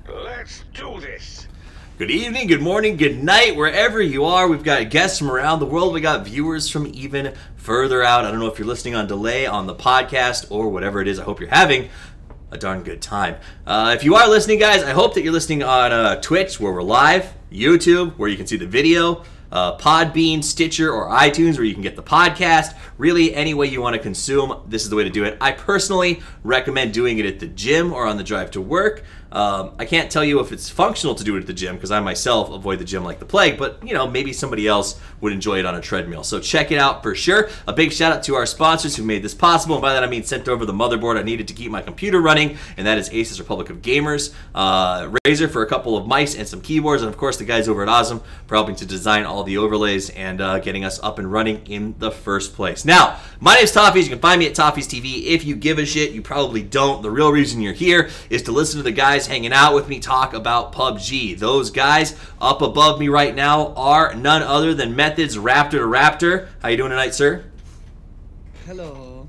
Let's do this. Good evening, good morning, good night, wherever you are. We've got guests from around the world. We got viewers from even further out. I don't know if you're listening on delay on the podcast or whatever it is. I hope you're having a darn good time. If you are listening, guys, I hope that you're listening on Twitch, where we're live, YouTube, where you can see the video, Podbean, Stitcher, or iTunes, where you can get the podcast. Really, any way you want to consume, this is the way to do it. I personally recommend doing it at the gym or on the drive to work. I can't tell you if it's functional to do it at the gym, because I myself avoid the gym like the plague, but you know, maybe somebody else would enjoy it on a treadmill. So check it out for sure. A big shout out to our sponsors who made this possible, and by that I mean sent over the motherboard I needed to keep my computer running, and that is Asus Republic of Gamers, Razer for a couple of mice and some keyboards, and of course the guys over at Awesome for helping to design all the overlays and getting us up and running in the first place. Now, my name is Toffees. You can find me at Toffees TV. If you give a shit, you probably don't. The real reason you're here is to listen to the guys hanging out with me talk about PUBG. Those guys up above me right now are none other than Method's RaptorDaRaptor. How you doing tonight, sir? Hello.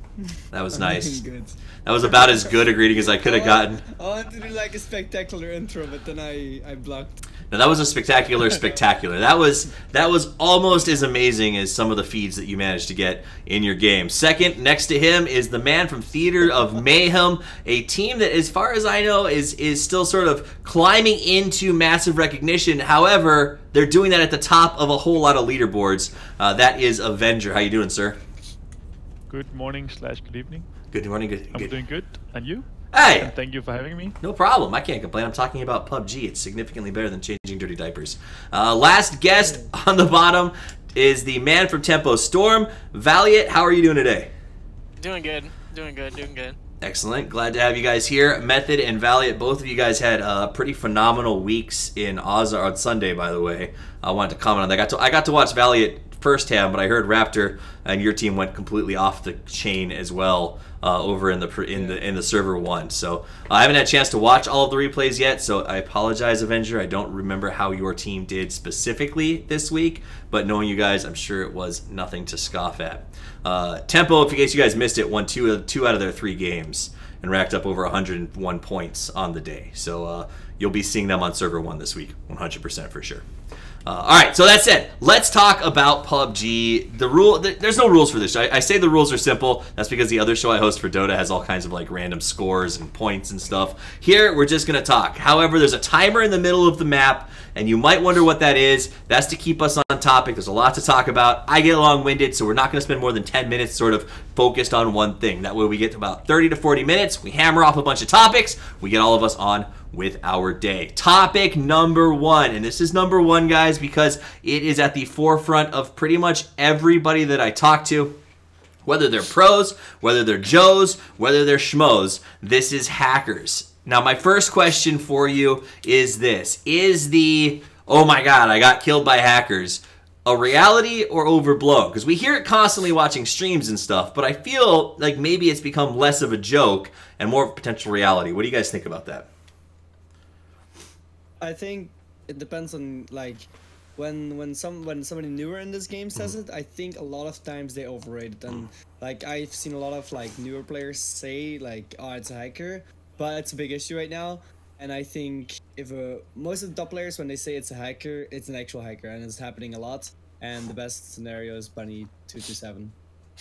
That was nice. Good. That was about as good a greeting as I could have gotten. I wanted to do like a spectacular intro, but then I blocked. Now that was a spectacular. That was almost as amazing as some of the feeds that you managed to get in your game. Second, next to him is the man from Theater of Mayhem, a team that, as far as I know, is still sort of climbing into massive recognition. However, they're doing that at the top of a whole lot of leaderboards. That is Avenger. How you doing, sir? Good morning / good evening. Good morning. I'm doing good. And you? Hey! And thank you for having me. No problem. I can't complain. I'm talking about PUBG. It's significantly better than changing dirty diapers. Last guest on the bottom is the man from TempoStorm, Valliate. How are you doing today? Doing good. Doing good. Excellent. Glad to have you guys here. Method and Valliate, both of you guys had pretty phenomenal weeks in Oz on Sunday, by the way. I wanted to comment on that. I got to watch Valliate firsthand, but I heard Raptor and your team went completely off the chain as well over in the server one. So I haven't had a chance to watch all of the replays yet, so I apologize, Avenger. I don't remember how your team did specifically this week, but knowing you guys, I'm sure it was nothing to scoff at. Tempo, in case you guys missed it, won two out of their 3 games and racked up over 101 points on the day. So you'll be seeing them on server 1 this week, 100% for sure. Alright, so that said, let's talk about PUBG. There's no rules for this show. I say the rules are simple. That's because the other show I host for Dota has all kinds of like random scores and points and stuff. Here, we're just going to talk. However, there's a timer in the middle of the map, and you might wonder what that is. That's to keep us on topic. There's a lot to talk about. I get long-winded, so we're not going to spend more than 10 minutes sort of focused on one thing. That way we get to about 30 to 40 minutes. We hammer off a bunch of topics. We get all of us on with our day. Topic number 1, and this is number 1, guys, because it is at the forefront of pretty much everybody that I talk to, whether they're pros, whether they're Joes, whether they're schmoes. This is hackers. Now, my first question for you is this. Is the, oh my god, I got killed by hackers, a reality or overblown? Because we hear it constantly watching streams and stuff, but I feel like maybe it's become less of a joke and more of a potential reality. What do you guys think about that? I think it depends on like when somebody newer in this game says it. I think a lot of times they overrate it, and like I've seen a lot of like newer players say like, oh, it's a hacker, but it's a big issue right now. And I think if most of the top players, when they say it's a hacker, it's an actual hacker, and it's happening a lot. And the best scenario is Bunny 227.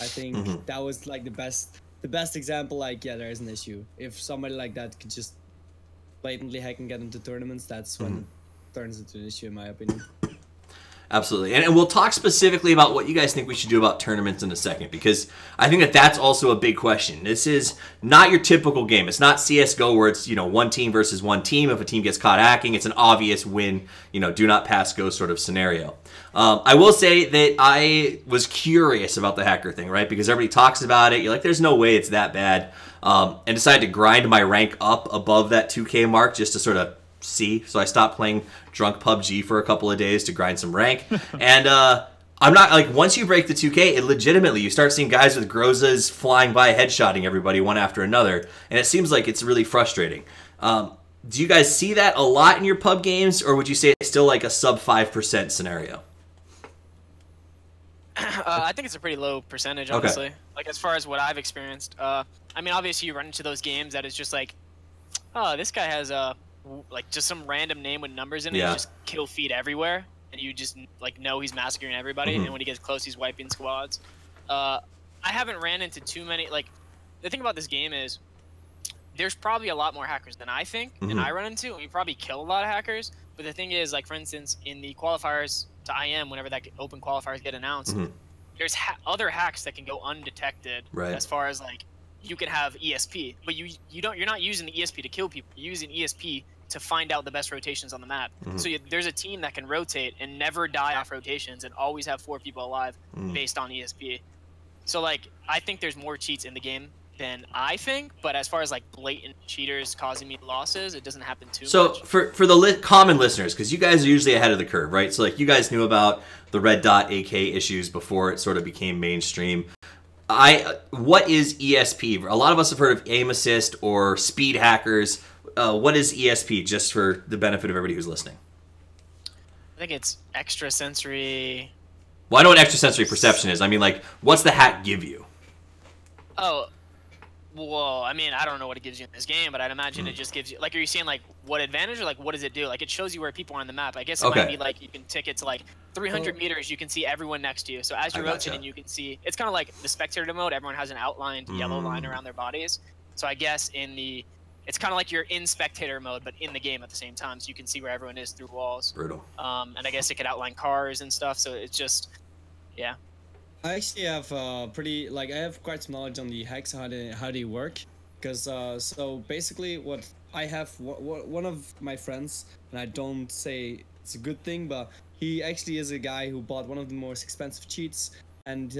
I think that was like the best example. Like, yeah, there is an issue. If somebody like that could just blatantly hack and get into tournaments, that's when it turns into an issue, in my opinion. Absolutely. And we'll talk specifically about what you guys think we should do about tournaments in a second, because I think that that's also a big question. This is not your typical game. It's not CSGO where it's, you know, one team versus one team. If a team gets caught hacking, it's an obvious win, you know, do not pass go sort of scenario. I will say that I was curious about the hacker thing, right? Because everybody talks about it. You're like, there's no way it's that bad. And decided to grind my rank up above that 2K mark just to sort of see. So I stopped playing drunk PUBG for a couple of days to grind some rank. And I'm not, like, once you break the 2K, it legitimately, you start seeing guys with Grozas flying by, headshotting everybody one after another. And it seems like it's really frustrating. Do you guys see that a lot in your pub games, or would you say it's still like a sub 5% scenario? I think it's a pretty low percentage, honestly. Okay. Like, as far as what I've experienced. I mean, obviously, you run into those games that is just like, oh, this guy has like just some random name with numbers in it, Yeah. you just kill feed everywhere, and you just like know he's massacring everybody, and when he gets close, he's wiping squads. I haven't ran into too many. Like, the thing about this game is there's probably a lot more hackers than I think, and I run into, and we probably kill a lot of hackers. But the thing is, like, for instance, in the qualifiers to IM, whenever that open qualifiers get announced, there's other hacks that can go undetected. Right. As far as like, you can have ESP, but you're not using the ESP to kill people. You're using ESP to find out the best rotations on the map. So there's a team that can rotate and never die off rotations and always have 4 people alive based on ESP. So like, I think there's more cheats in the game than I think, but as far as like blatant cheaters causing me losses, it doesn't happen too much. So for the common listeners, because you guys are usually ahead of the curve, right? So like, you guys knew about the red dot AK issues before it sort of became mainstream. What is ESP? A lot of us have heard of aim assist or speed hackers. What is ESP, just for the benefit of everybody who's listening? I think it's extrasensory. Well, I know what extrasensory perception is. I mean, like, what's the hack give you? Oh, well, I mean, I don't know what it gives you in this game, but I'd imagine it just gives you, like, are you saying, like, what advantage, or, like, what does it do? Like, it shows you where people are on the map. I guess it might be, like, you can tick it to, like, 300 meters, you can see everyone next to you. So as you're rotating, you can see, it's kind of like the spectator mode. Everyone has an outlined yellow line around their bodies. So I guess it's kind of like you're in spectator mode, but in the game at the same time, so you can see where everyone is through walls. Brutal. And I guess it could outline cars and stuff, so it's just, yeah. I actually have I have quite some knowledge on the hacks, how they work, because so basically what I have, one of my friends, and I don't say it's a good thing, but he actually is a guy who bought one of the most expensive cheats, and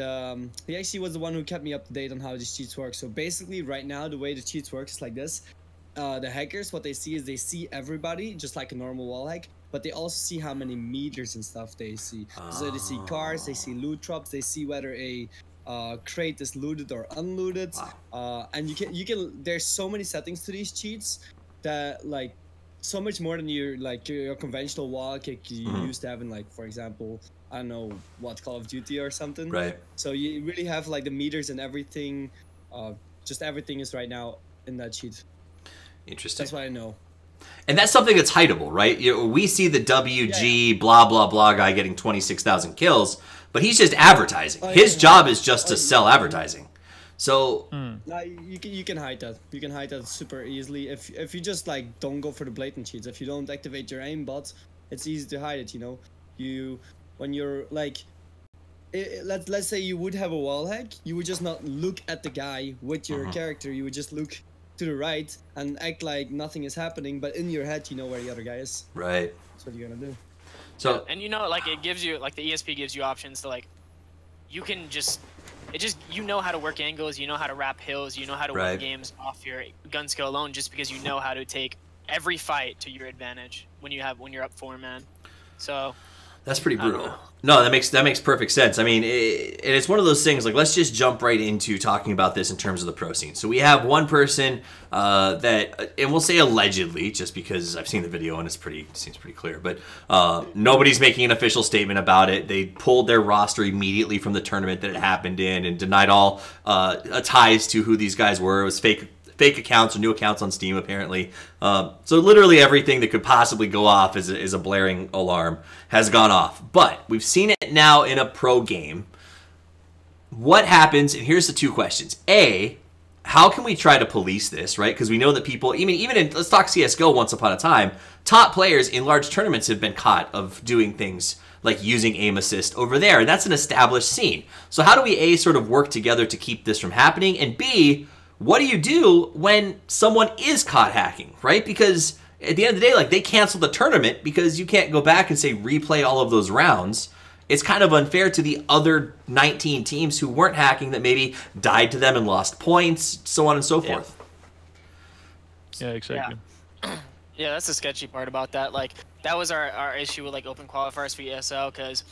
he actually was the one who kept me up to date on how these cheats work. So basically right now the way the cheats work is like this. The hackers, what they see is they see everybody just like a normal wall hack, but they also see how many meters and stuff they see. So they see cars, they see loot drops, they see whether a crate is looted or unlooted. And you can there's so many settings to these cheats that, like, so much more than your conventional wall kick you used to have in, like, for example, I don't know what, Call of Duty or something. Right. So you really have like the meters and everything. Just everything is right now in that cheat. Interesting. That's what I know. And that's something that's hideable, right? We see the WG blah blah blah guy getting 26,000 kills, but he's just advertising. His job is just to sell advertising. So you can hide that. You can hide that super easily if you just like don't go for the blatant cheats. If you don't activate your aimbot, it's easy to hide it. You know, when you're like, let's say you would have a wall hack, you would just not look at the guy with your character. You would just look to the right and act like nothing is happening, but in your head you know where the other guy is. Right. That's what you're gonna do. So and you know, like, it gives you, like, the ESP gives you options to, like, you can just, you know how to work angles, you know how to wrap hills, you know how to win games off your gun skill alone, just because you know how to take every fight to your advantage when you're up 4-man. So that's pretty brutal. No, that makes perfect sense. I mean, it's one of those things, like, let's just jump right into talking about this in terms of the pro scene. So we have one person that, and we'll say allegedly, just because I've seen the video and it seems pretty clear, but nobody's making an official statement about it. They pulled their roster immediately from the tournament that it happened in and denied all ties to who these guys were. It was fake accounts or new accounts on Steam, apparently. So literally everything that could possibly go off is a blaring alarm has gone off. But we've seen it now in a pro game. What happens, and here's the two questions. A, how can we try to police this, right? Because we know that people, even in, let's talk CSGO once upon a time, top players in large tournaments have been caught of doing things like using aim assist over there. And that's an established scene. So how do we, A, sort of work together to keep this from happening? And B, what do you do when someone is caught hacking, right? Because at the end of the day, like, they cancel the tournament because you can't go back and say replay all of those rounds. It's kind of unfair to the other 19 teams who weren't hacking that maybe died to them and lost points, so on and so forth. Yeah, exactly. Yeah, that's the sketchy part about that. Like, that was our issue with, like, open qualifiers for ESL, because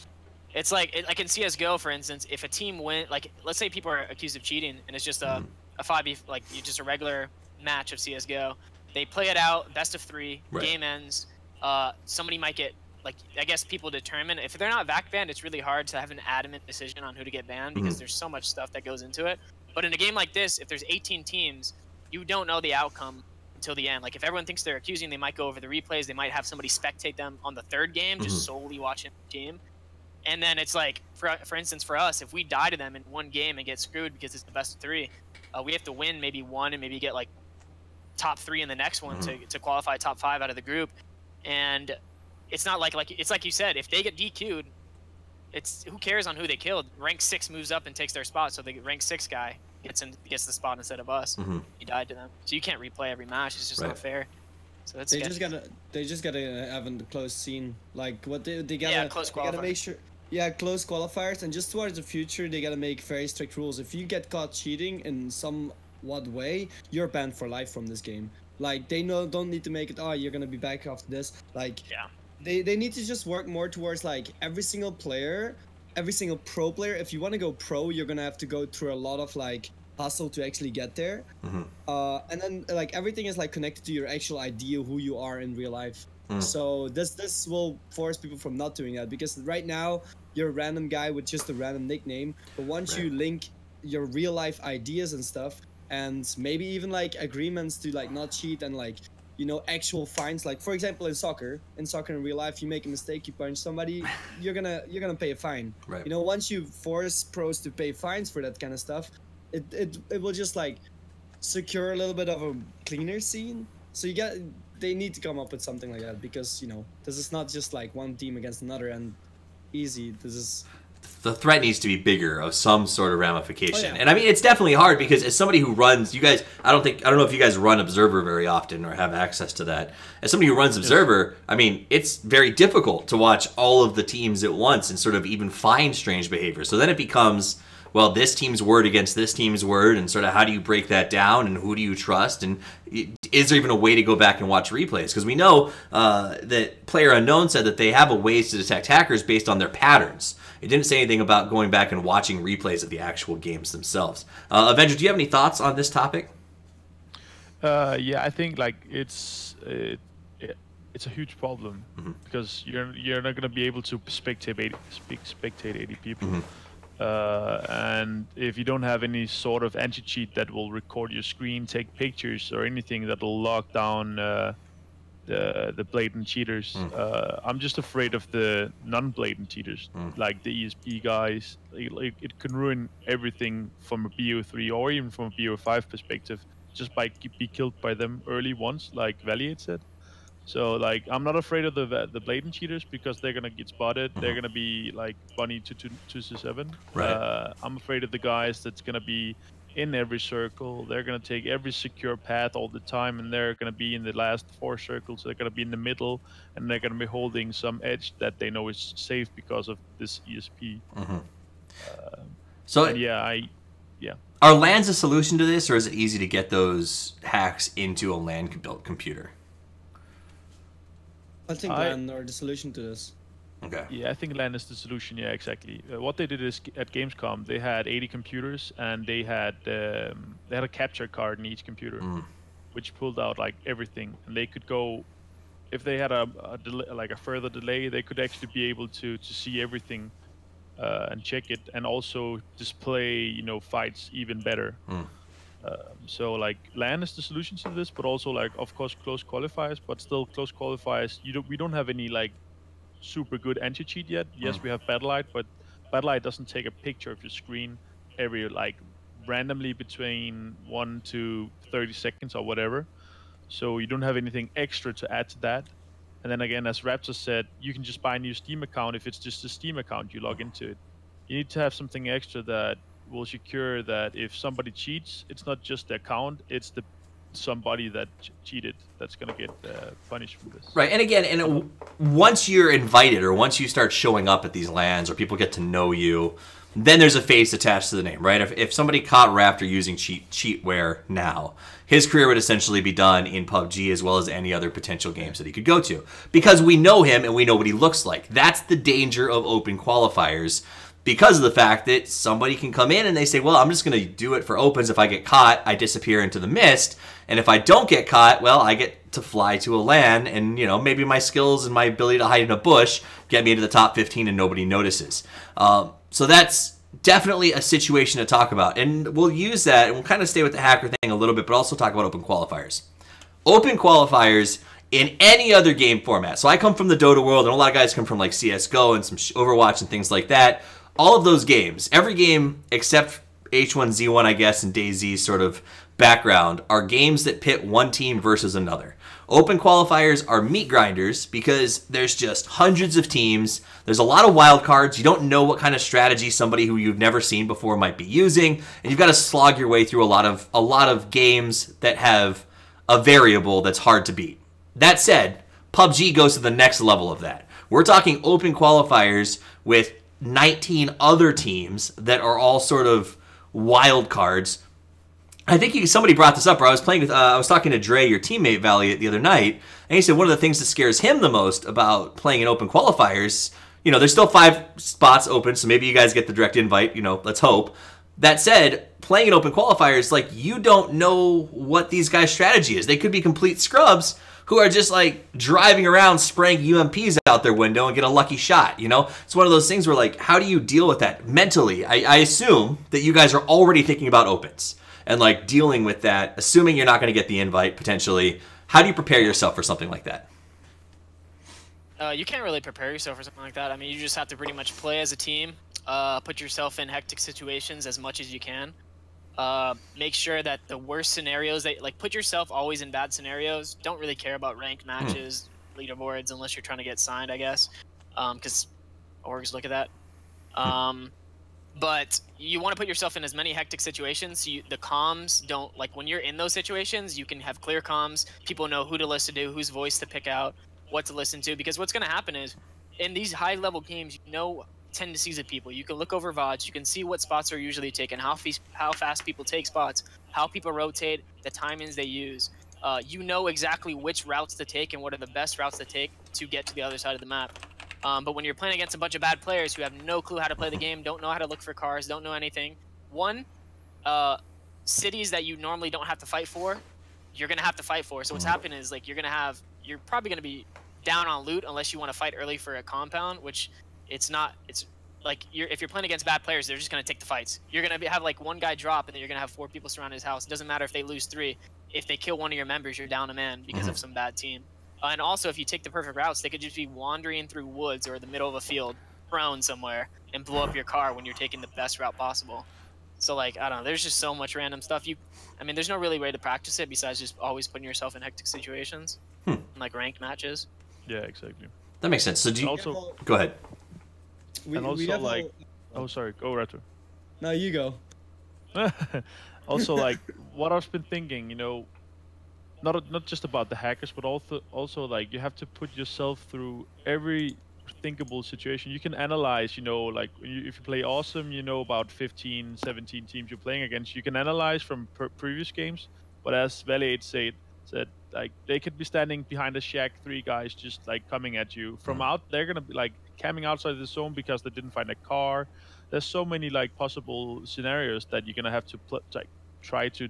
it's like in CSGO, for instance, if a team like, let's say people are accused of cheating and it's just a 5v, like, just a regular match of CSGO. They play it out, best of 3, game ends. Somebody might get, like, I guess people determine. If they're not VAC banned, it's really hard to have an adamant decision on who to get banned because there's so much stuff that goes into it. But in a game like this, if there's 18 teams, you don't know the outcome until the end. Like if everyone thinks they're accusing, they might go over the replays. They might have somebody spectate them on the third game, just solely watching the team. And then it's like, for instance, for us, if we die to them in one game and get screwed because it's the best of 3, we have to win maybe 1 and maybe get like top 3 in the next one to qualify top 5 out of the group. And it's not like it's like you said, if they get DQ'd, it's who cares on who they killed. Rank 6 moves up and takes their spot, so the rank 6 guy gets the spot instead of us. He died to them, so you can't replay every match. It's just not fair. So that's they just gotta have a close scene. Like what they gotta close they gotta make sure. Yeah, close qualifiers, and just towards the future, they gotta make very strict rules. If you get caught cheating in somewhat way, you're banned for life from this game. Like they don't need to make it. Oh, you're gonna be back after this. Like they need to just work more towards like every single player, every single pro player. If you want to go pro, you're gonna have to go through a lot of like hustle to actually get there. And then like everything is like connected to your actual idea who you are in real life. So this will force people from not doing that, because right now you're a random guy with just a random nickname, but once you link your real life ideas and stuff, and maybe even like agreements to like not cheat, and like, you know, actual fines, like for example in soccer in real life, you make a mistake, you punch somebody, you're gonna pay a fine. You know, once you force pros to pay fines for that kind of stuff, it will just like secure a little bit of a cleaner scene. So they need to come up with something like that, because, you know, this is not just like one team against another and easy. This is, the threat needs to be bigger, of some sort of ramification. And I mean, it's definitely hard, because as somebody who runs, you guys, I don't know if you guys run Observer very often or have access to that. As somebody who runs Observer, I mean, it's very difficult to watch all of the teams at once and sort of even find strange behavior. So then it becomes, well, this team's word against this team's word, and sort of how do you break that down, and who do you trust, and is there even a way to go back and watch replays? Because we know that Player Unknown said that they have a ways to detect hackers based on their patterns. It didn't say anything about going back and watching replays of the actual games themselves. Avenger, do you have any thoughts on this topic? Yeah, I think like it's a huge problem, because you're not going to be able to spectate 80 people. And if you don't have any sort of anti-cheat that will record your screen, take pictures, or anything that will lock down the blatant cheaters, I'm just afraid of the non-blatant cheaters, like the ESP guys. It can ruin everything from a BO3 or even from a BO5 perspective, just by be killed by them early once, like Valliate said. So like, I'm not afraid of the blatant cheaters, because they're gonna get spotted. They're gonna be like Bunny 227. I'm afraid of the guys that's gonna be in every circle. They're gonna take every secure path all the time, and they're gonna be in the last 4 circles. They're gonna be in the middle, and they're gonna be holding some edge that they know is safe because of this ESP. Are LANs a solution to this, or is it easy to get those hacks into a LAN-built computer? I think LAN are the solution to this. Okay. Yeah, I think LAN is the solution. Yeah, exactly. What they did is at Gamescom, they had 80 computers, and they had a capture card in each computer, which pulled out like everything, and they could go, if they had a further delay, they could actually be able to see everything and check it, and also display, you know, fights even better. So like LAN is the solution to this, but also like, of course, close qualifiers, but still close qualifiers. We don't have any like super good anti-cheat yet. Yes, we have Valliate, but Valliate doesn't take a picture of your screen every like randomly between 1 to 30 seconds or whatever. So you don't have anything extra to add to that. And then again, as Raptor said, you can just buy a new Steam account if it's just a Steam account you log into it. You need to have something extra that will secure that if somebody cheats, it's not just the account, it's somebody that cheated that's going to get punished for this. Right, and again, once you're invited, or once you start showing up at these LANs, or people get to know you, then there's a face attached to the name, right? If somebody caught Raptor using cheatware now, his career would essentially be done in PUBG as well as any other potential games that he could go to. Because we know him and we know what he looks like. That's the danger of open qualifiers, because of the fact that somebody can come in and they say, well, I'm just going to do it for opens. If I get caught, I disappear into the mist. And if I don't get caught, well, I get to fly to a LAN, and, you know, maybe my skills and my ability to hide in a bush get me into the top 15 and nobody notices. So that's definitely a situation to talk about. And we'll use that, and we'll kind of stay with the hacker thing a little bit, but also talk about open qualifiers. Open qualifiers in any other game format. So I come from the Dota world, and a lot of guys come from like CSGO and some Overwatch and things like that. All of those games, every game except H1Z1, I guess, and DayZ's sort of background, are games that pit one team versus another. Open qualifiers are meat grinders because there's just hundreds of teams. There's a lot of wild cards. You don't know what kind of strategy somebody who you've never seen before might be using, and you've got to slog your way through a lot of games that have a variable that's hard to beat. That said, PUBG goes to the next level of that. We're talking open qualifiers with 19 other teams that are all sort of wild cards. I think somebody brought this up, or I was talking to Dre, your teammate, Valliate, the other night, and he said one of the things that scares him the most about playing in open qualifiers, there's still 5 spots open, so maybe you guys get the direct invite, let's hope. That said, playing in open qualifiers, like, you don't know what these guys' strategy is. They could be complete scrubs who are just, like, driving around spraying UMPs out their window and get a lucky shot, It's one of those things where, like, how do you deal with that mentally? I assume that you guys are already thinking about opens and, like, dealing with that, assuming you're not going to get the invite, potentially. How do you prepare yourself for something like that? You can't really prepare yourself for something like that. I mean, you just have to pretty much play as a team, put yourself in hectic situations as much as you can. Make sure that the worst scenarios, put yourself always in bad scenarios. Don't really care about ranked matches, leaderboards, unless you're trying to get signed, I guess, because orgs look at that. But you want to put yourself in as many hectic situations so the comms don't, like, when you're in those situations, you can have clear comms. People know who to listen to, whose voice to pick out, what to listen to. Because what's going to happen is, in these high-level games, tendencies of people. You can look over VODs, you can see what spots are usually taken, how fast people take spots, how people rotate, the timings they use. You know exactly which routes to take and what are the best routes to take to get to the other side of the map. But when you're playing against a bunch of bad players who have no clue how to play the game, don't know how to look for cars, don't know anything, cities that you normally don't have to fight for, you're going to have to fight for. So what's happening is, like, you're probably going to be down on loot unless you want to fight early for a compound, which it's like, if you're playing against bad players, they're just going to take the fights. You're going to have like one guy drop, and then you're going to have 4 people surround his house. It doesn't matter if they lose 3. If they kill one of your members, you're down a man because of some bad team. And also, if you take the perfect routes, they could just be wandering through woods or the middle of a field, prone somewhere, and blow up your car when you're taking the best route possible. So, like, I don't know, there's just so much random stuff. I mean, there's no really way to practice it besides just always putting yourself in hectic situations, like ranked matches. Yeah, exactly. That makes sense. So do you also go ahead? Oh, sorry, go Raptor. No, you go. Also, like, what I've been thinking, not just about the hackers, but also like, you have to put yourself through every thinkable situation. You can analyze, like, if you play awesome, about 15, 17 teams you're playing against. You can analyze from previous games, but as Valliate said, like, they could be standing behind a shack, 3 guys just, like, coming at you from out. They're gonna be, like, camping outside the zone because they didn't find a car. There's so many, like, possible scenarios that you're gonna have to try to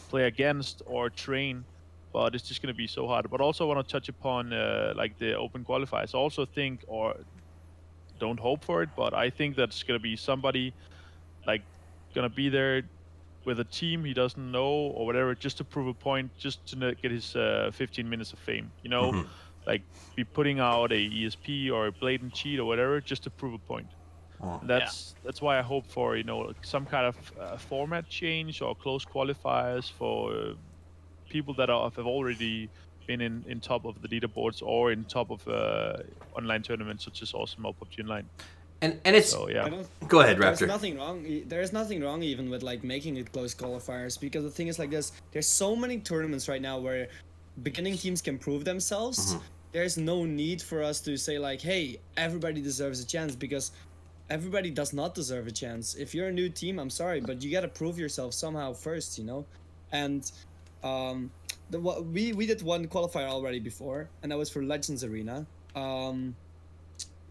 play against or train, but it's just gonna be so hard. But also, I want to touch upon like the open qualifiers. I also think, or don't hope for it, but I think that's gonna be somebody, like, gonna be there with a team he doesn't know or whatever, just to prove a point, just to get his 15 minutes of fame, like, be putting out a ESP or a blatant cheat or whatever, just to prove a point. That's why I hope for, some kind of format change or close qualifiers for people that have already been in top of the leaderboards or in top of online tournaments such as Awesome or PUBG Online. And it's go ahead, Raptor. There's nothing wrong even with, like, making it close qualifiers, because the thing is like this: there's so many tournaments right now where beginning teams can prove themselves. There's no need for us to say, like, hey, everybody deserves a chance, because everybody does not deserve a chance. If you're a new team, I'm sorry, but you gotta prove yourself somehow first, And we did one qualifier already before, and that was for Legends Arena,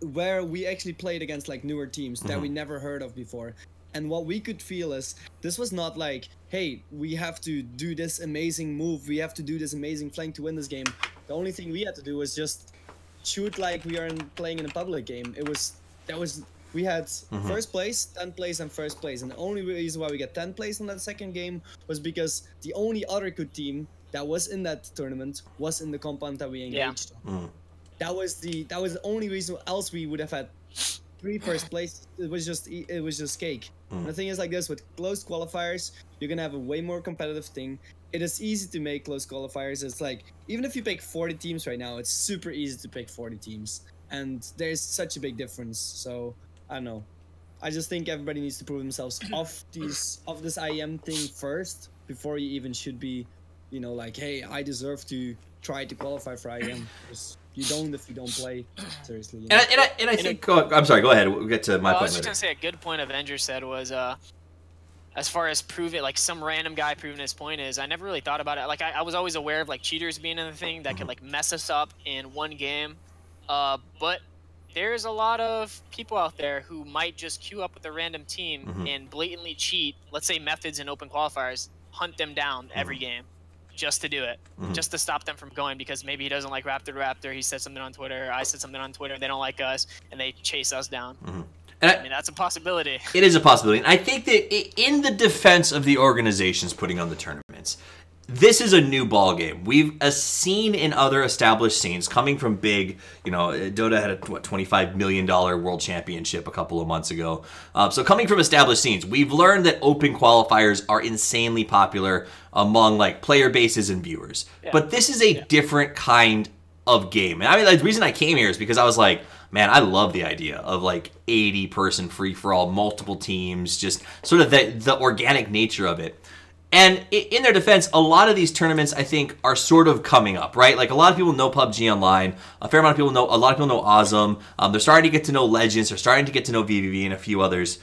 where we actually played against, like, newer teams that we never heard of before. And what we could feel is, this was not like, hey, we have to do this amazing move, we have to do this amazing flank to win this game. The only thing we had to do was just shoot like we are playing in a public game. We had first place, 10th place, and first place. And the only reason why we got 10th place in that second game was because the only other good team that was in that tournament was in the compound that we engaged on. That was the only reason else we would have had 3 first place. It was just cake. And the thing is like this, with closed qualifiers, you're gonna have a way more competitive thing. It is easy to make closed qualifiers. It's like, even if you pick 40 teams right now, it's super easy to pick 40 teams. And there's such a big difference. So, I don't know. I just think everybody needs to prove themselves off this IEM thing first, before you even should be, you know, like, hey, I deserve to try to qualify for IEM. You don't if you don't play, seriously. You know? And I think, I'm sorry, go ahead. We'll get to my point later. I was just going to say, a good point Avenger said was, as far as proving, like some random guy proving his point is, I never really thought about it. Like, I was always aware of like cheaters being in the thing that could like mess us up in one game. But there's a lot of people out there who might just queue up with a random team and blatantly cheat, let's say methods and open qualifiers, hunt them down every game just to do it, just to stop them from going, because maybe he doesn't like RaptorDaRaptor, he said something on Twitter, I said something on Twitter, they don't like us, and they chase us down. And I mean, that's a possibility. It is a possibility. And I think that in the defense of the organizations putting on the tournaments, this is a new ball game. We've seen in other established scenes, coming from big, you know, Dota had a $25 million world championship a couple of months ago. So coming from established scenes, we've learned that open qualifiers are insanely popular among like player bases and viewers. Yeah. But this is a different kind of game. And I mean, like, the reason I came here is because I was like, man, I love the idea of like 80-person free-for-all, multiple teams, just sort of the organic nature of it. And in their defense, a lot of these tournaments, I think, are sort of coming up, right? Like, a lot of people know PUBG Online. A fair amount of people know, a lot of people know Awesome. They're starting to get to know Legends. They're starting to get to know VVV and a few others.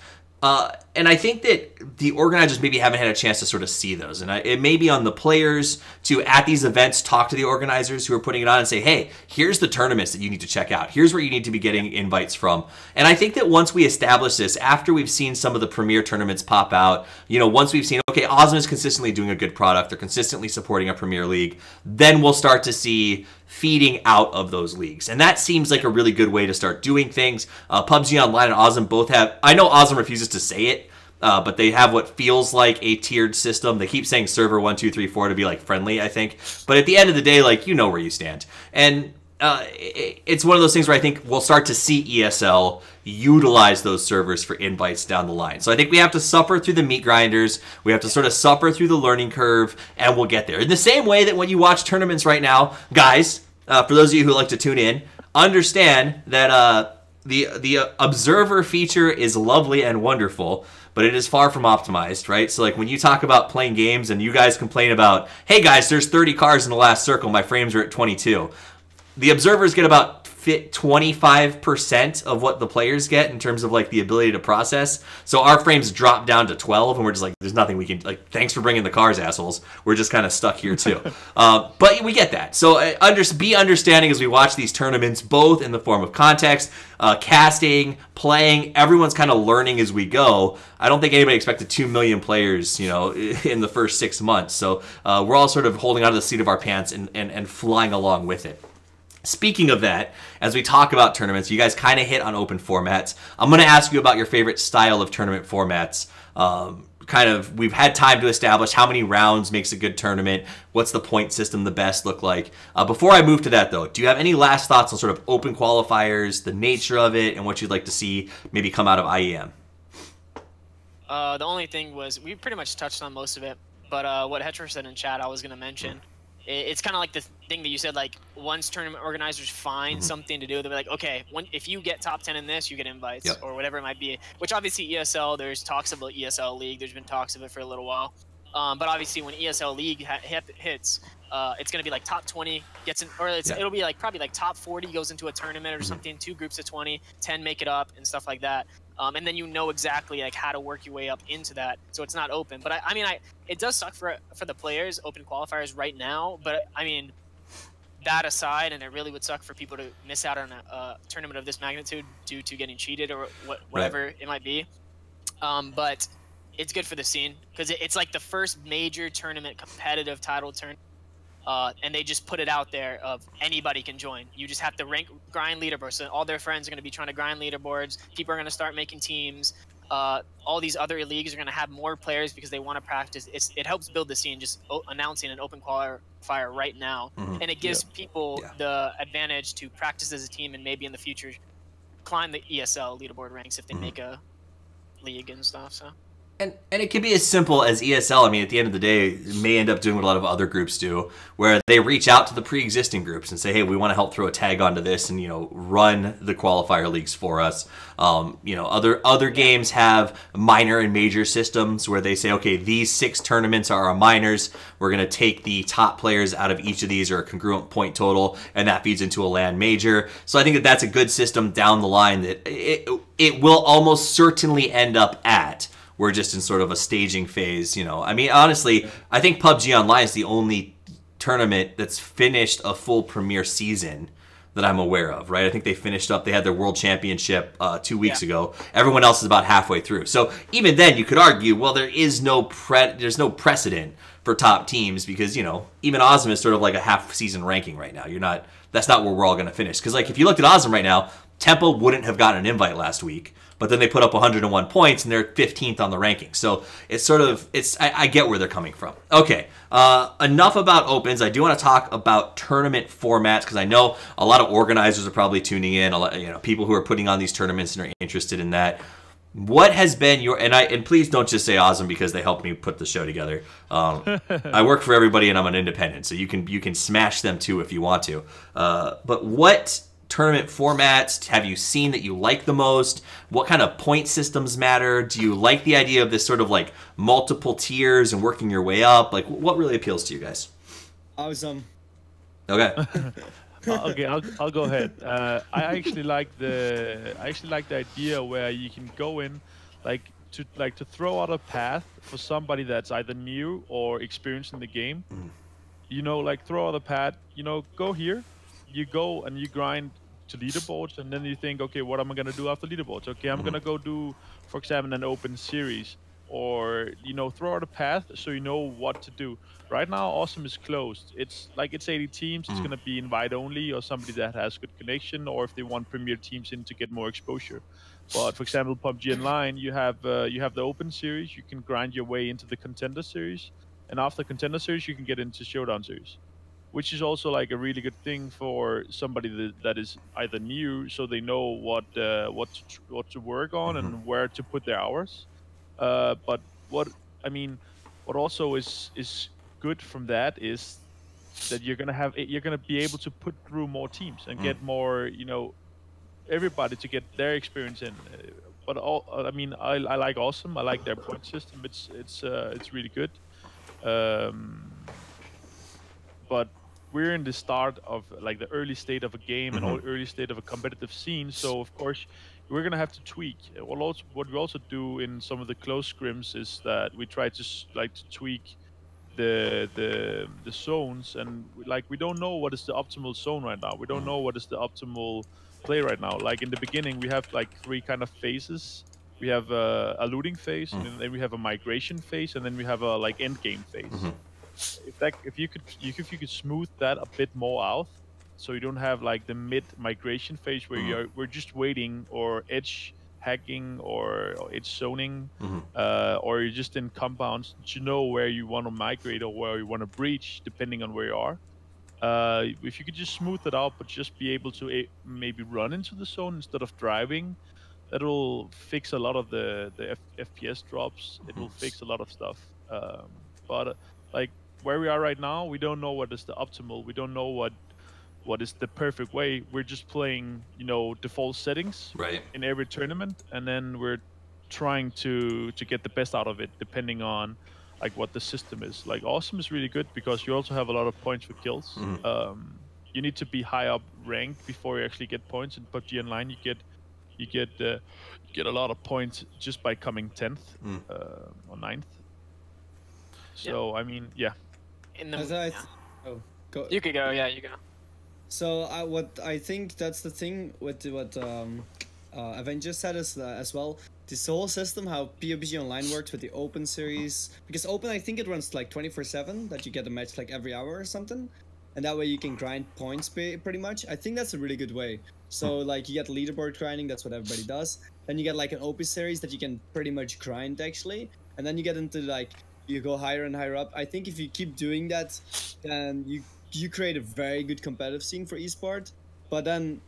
And I think that the organizers maybe haven't had a chance to sort of see those. And it may be on the players to, at these events, talk to the organizers who are putting it on and say, hey, here's the tournaments that you need to check out. Here's where you need to be getting invites from. And I think that once we establish this, after we've seen some of the premier tournaments pop out, you know, once we've seen, okay, Awesome is consistently doing a good product, they're consistently supporting a premier league, then we'll start to see feeding out of those leagues. And that seems like a really good way to start doing things. PUBG Online and Awesome both have, I know Awesome refuses to say it, but they have what feels like a tiered system. They keep saying server 1, 2, 3, 4 to be like friendly, I think. But at the end of the day, like, you know where you stand. And it's one of those things where I think we'll start to see ESL utilize those servers for invites down the line. So I think we have to suffer through the meat grinders. We have to sort of suffer through the learning curve, and we'll get there. In the same way that when you watch tournaments right now, guys, for those of you who like to tune in, understand that the observer feature is lovely and wonderful, but it is far from optimized, right? So like when you talk about playing games and you guys complain about, hey guys, there's 30 cars in the last circle, my frames are at 22. The observers get about 25% of what the players get in terms of like the ability to process. So our frames drop down to 12, and we're just like, there's nothing we can, like, thanks for bringing the cars, assholes. We're just kind of stuck here too. But we get that. So be understanding as we watch these tournaments, both in the form of context, casting, playing. Everyone's kind of learning as we go. I don't think anybody expected 2 million players, you know, in the first 6 months. So we're all sort of holding out of the seat of our pants and flying along with it. Speaking of that, as we talk about tournaments, you guys kind of hit on open formats. I'm going to ask you about your favorite style of tournament formats. We've had time to establish how many rounds makes a good tournament. What's the point system the best look like? Before I move to that, though, do you have any last thoughts on sort of open qualifiers, the nature of it, and what you'd like to see maybe come out of IEM? The only thing was, we pretty much touched on most of it, but what Hetcher said in chat, I was going to mention. It's kind of like the thing that you said, like, once tournament organizers find something to do, they'll be like, okay, if you get top 10 in this, you get invites, or whatever it might be. Which obviously ESL, there's talks about ESL League. There's been talks of it for a little while. But obviously when ESL League hits, it's going to be like top 20 gets in, or it'll be like probably like top 40 goes into a tournament or something, 2 groups of 20, 10 make it up and stuff like that. And then you know exactly like how to work your way up into that, so it's not open. But I mean, it does suck for the players, open qualifiers right now. But I mean, that aside, and it really would suck for people to miss out on a tournament of this magnitude due to getting cheated or whatever it might be. But it's good for the scene because it's like the first major tournament, competitive title tournament. And they just put it out there of anybody can join. You just have to grind leaderboards. So all their friends are going to be trying to grind leaderboards. People are going to start making teams. all these other leagues are going to have more players because they want to practice. It helps build the scene just announcing an open qualifier right now, and it gives people the advantage to practice as a team and maybe in the future climb the ESL leaderboard ranks if they make a league and stuff. So. And it can be as simple as ESL. I mean, at the end of the day, it may end up doing what a lot of other groups do, where they reach out to the pre-existing groups and say, hey, we want to help throw a tag onto this and, run the qualifier leagues for us. Other games have minor and major systems where they say, okay, these 6 tournaments are our minors. We're going to take the top players out of each of these or a congruent point total, and that feeds into a LAN major. So I think that that's a good system down the line that it will almost certainly end up at. We're just in sort of a staging phase, I mean, honestly, I think PUBG Online is the only tournament that's finished a full premier season that I'm aware of, right? I think they finished up, they had their world championship 2 weeks ago. Everyone else is about halfway through. So even then, you could argue, well, there's no precedent for top teams because, even Awesome is sort of like a half-season ranking right now. That's not where we're all going to finish. Because, if you looked at Awesome right now, Tempo wouldn't have gotten an invite last week. But then they put up 101 points, and they're 15th on the ranking. So I get where they're coming from. Okay, enough about opens. I do want to talk about tournament formats because I know a lot of organizers are probably tuning in. A lot, people who are putting on these tournaments and are interested in that. What has been your and please don't just say Awesome because they helped me put the show together. I work for everybody and I'm an independent, so you can smash them too if you want to. But what tournament formats have you seen that you like the most? What kind of point systems matter? Do you like the idea of this sort of multiple tiers and working your way up? What really appeals to you guys? Awesome. Okay. Okay, I'll go ahead. I actually like the idea where you can go in to throw out a path for somebody that's either new or experienced in the game. Throw out a path. Go here. You go and you grind to leaderboards, and then you think, okay, what am I gonna do after leaderboards? Okay, I'm gonna go do, for example, an open series, or throw out a path so you know what to do. Right now, Awesome is closed. It's 80 teams. It's gonna be invite only, or somebody that has good connection, or if they want premier teams in to get more exposure. But for example, PUBG Online, you have the open series. You can grind your way into the contender series, and after contender series, you can get into showdown series, which is also a really good thing for somebody that is either new, so they know what to work on and where to put their hours. But what also is good from that is that you're gonna be able to put through more teams and get more everybody to get their experience in. But I like Awesome. I like their point system. It's really good. But we're in the start of the early state of a game and early state of a competitive scene, so of course we're gonna have to tweak. What we also do in some of the close scrims is that we try to tweak the zones, and we don't know what is the optimal zone right now. We don't know what is the optimal play right now. In the beginning, we have 3 kind of phases. We have a looting phase, and then we have a migration phase, and then we have a end game phase. If you could smooth that a bit more out, so you don't have the mid migration phase where we're just waiting, or edge hacking, or edge zoning, or you're just in compounds to know where you want to migrate or where you want to breach, depending on where you are. If you could just smooth it out, but just be able to maybe run into the zone instead of driving, that'll fix a lot of the FPS drops. It will fix a lot of stuff. But where we are right now, we don't know what is the optimal. We don't know what is the perfect way. We're just playing, default settings in every tournament, and then we're trying to get the best out of it, depending on what the system is. Awesome is really good because you also have a lot of points for kills. You need to be high up ranked before you actually get points. In PUBG Online, you get a lot of points just by coming 10th or 9th. So yeah. Go. You could go. Yeah, you go. So what I think that's the thing with what Avengers said is as well. This whole system, how PUBG Online works with the Open series, because Open, I think it runs 24/7, that you get a match every hour or something. and that way you can grind points pretty much. I think that's a really good way. So like you get leaderboard grinding, that's what everybody does. Then you get like an OP series that you can pretty much grind actually, and then you get into like you go higher and higher up. I think if you keep doing that, then you create a very good competitive scene for esport. But then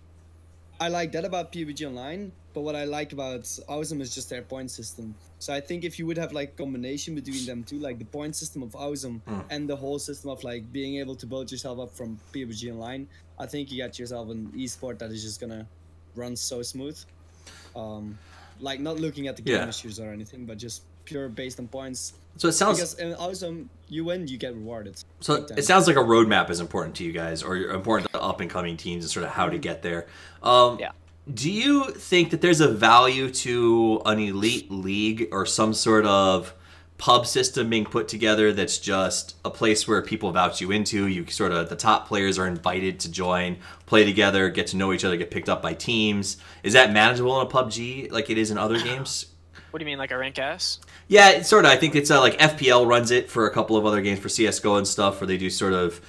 I like that about PUBG Online, but what I like about Awesome is just their point system. So I think if you would have like a combination between them two, like the point system of Awesome and the whole system of like being able to build yourself up from PUBG Online, I think you get yourself an esport that is just gonna run so smooth. Like not looking at the game issues or anything, but just pure based on points. So it sounds, because in Awesome, you win, you get rewarded. So it sounds like a roadmap is important to you guys, or important to up and coming teams, and sort of how to get there. Do you think that there's a value to an elite league or some sort of pub system being put together that's just a place where people vouch you into? You sort of, the top players are invited to join, play together, get to know each other, get picked up by teams. Is that manageable in a PUBG like it is in other games? What do you mean, like a rank S? Yeah, it's sort of. I think it's like FPL runs it for a couple of other games for CS:GO and stuff, where they do sort of.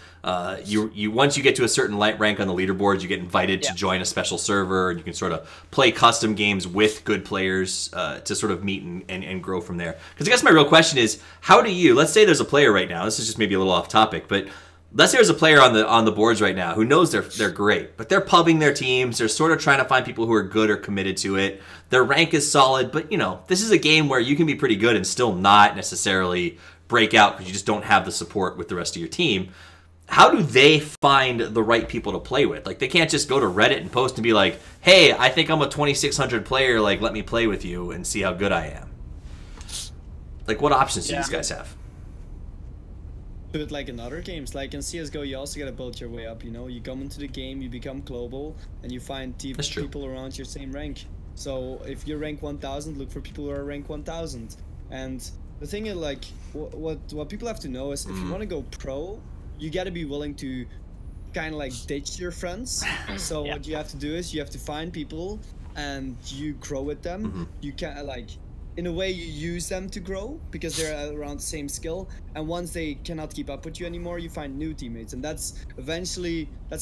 You once you get to a certain light rank on the leaderboard, you get invited to join a special server, and you can sort of play custom games with good players to sort of meet and grow from there. Because I guess my real question is, how do you? Let's say there's a player right now. This is just maybe a little off topic, but. Let's say there's a player on the boards right now who knows they're great, but they're pubbing their teams. They're sort of trying to find people who are good or committed to it. Their rank is solid, but this is a game where you can be pretty good and still not necessarily break out because you just don't have the support with the rest of your team. How do they find the right people to play with? Like, they can't just go to Reddit and post and be like, "Hey, I think I'm a 2600 player. Like, let me play with you and see how good I am." Like, what options do these guys have? But like in other games, like in CSGO, you also gotta build your way up, You come into the game, you become global, and you find people around your same rank. So if you're rank 1000, look for people who are rank 1000. And the thing is, like, what people have to know is, if you want to go pro, you gotta be willing to kind of like ditch your friends. So what you have to do is you have to find people and you grow with them. You can't like... In a way, you use them to grow because they're around the same skill, and once they cannot keep up with you anymore, you find new teammates, and that's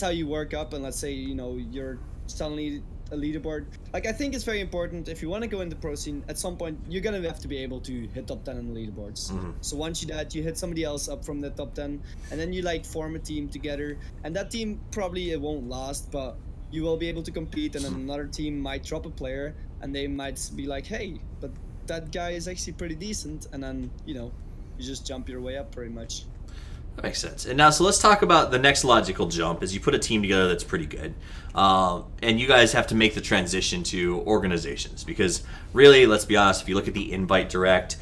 how you work up. And let's say you're suddenly a leaderboard. Like, I think it's very important, if you want to go into pro scene, at some point you're gonna have to be able to hit top 10 on the leaderboards. So once you do that, you hit somebody else up from the top 10, and then you like form a team together, and that team probably it won't last, but you will be able to compete, and then another team might drop a player, and they might be like, "Hey, but that guy is actually pretty decent," and then you just jump your way up pretty much. That makes sense. And now, so let's talk about the next logical jump. Is you put a team together that's pretty good, and you guys have to make the transition to organizations, because really, let's be honest, if you look at the Invite Direct,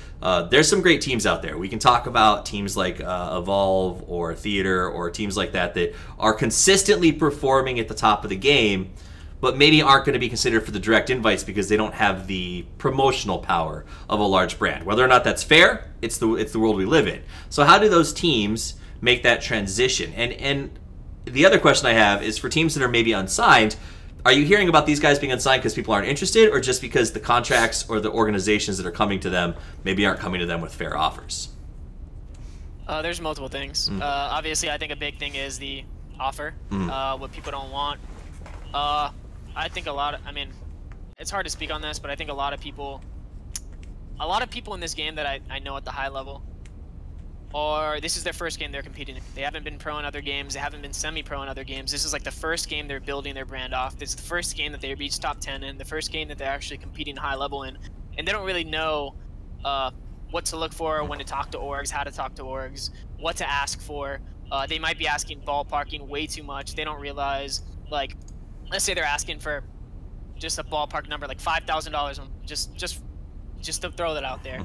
there's some great teams out there. We can talk about teams like Evolve or Theater or teams like that are consistently performing at the top of the game, but maybe aren't going to be considered for the direct invites because they don't have the promotional power of a large brand. Whether or not that's fair, it's the world we live in. So how do those teams make that transition? And the other question I have is, for teams that are maybe unsigned, are you hearing about these guys being unsigned because people aren't interested, or just because the contracts or the organizations that are coming to them maybe aren't coming to them with fair offers? There's multiple things. Obviously, I think a big thing is the offer, what people don't want. I think I mean, it's hard to speak on this, but I think a lot of people in this game that I know at the high level, or this is their first game they're competing in. They haven't been pro in other games. They haven't been semi-pro in other games. This is like the first game they're building their brand off. This is the first game that they reach top 10 in, the first game that they're actually competing high level in. And they don't really know what to look for, when to talk to orgs, how to talk to orgs, what to ask for. They might be asking ballparking way too much. They don't realize, like, let's say they're asking for just a ballpark number, like $5,000, just to throw that out there.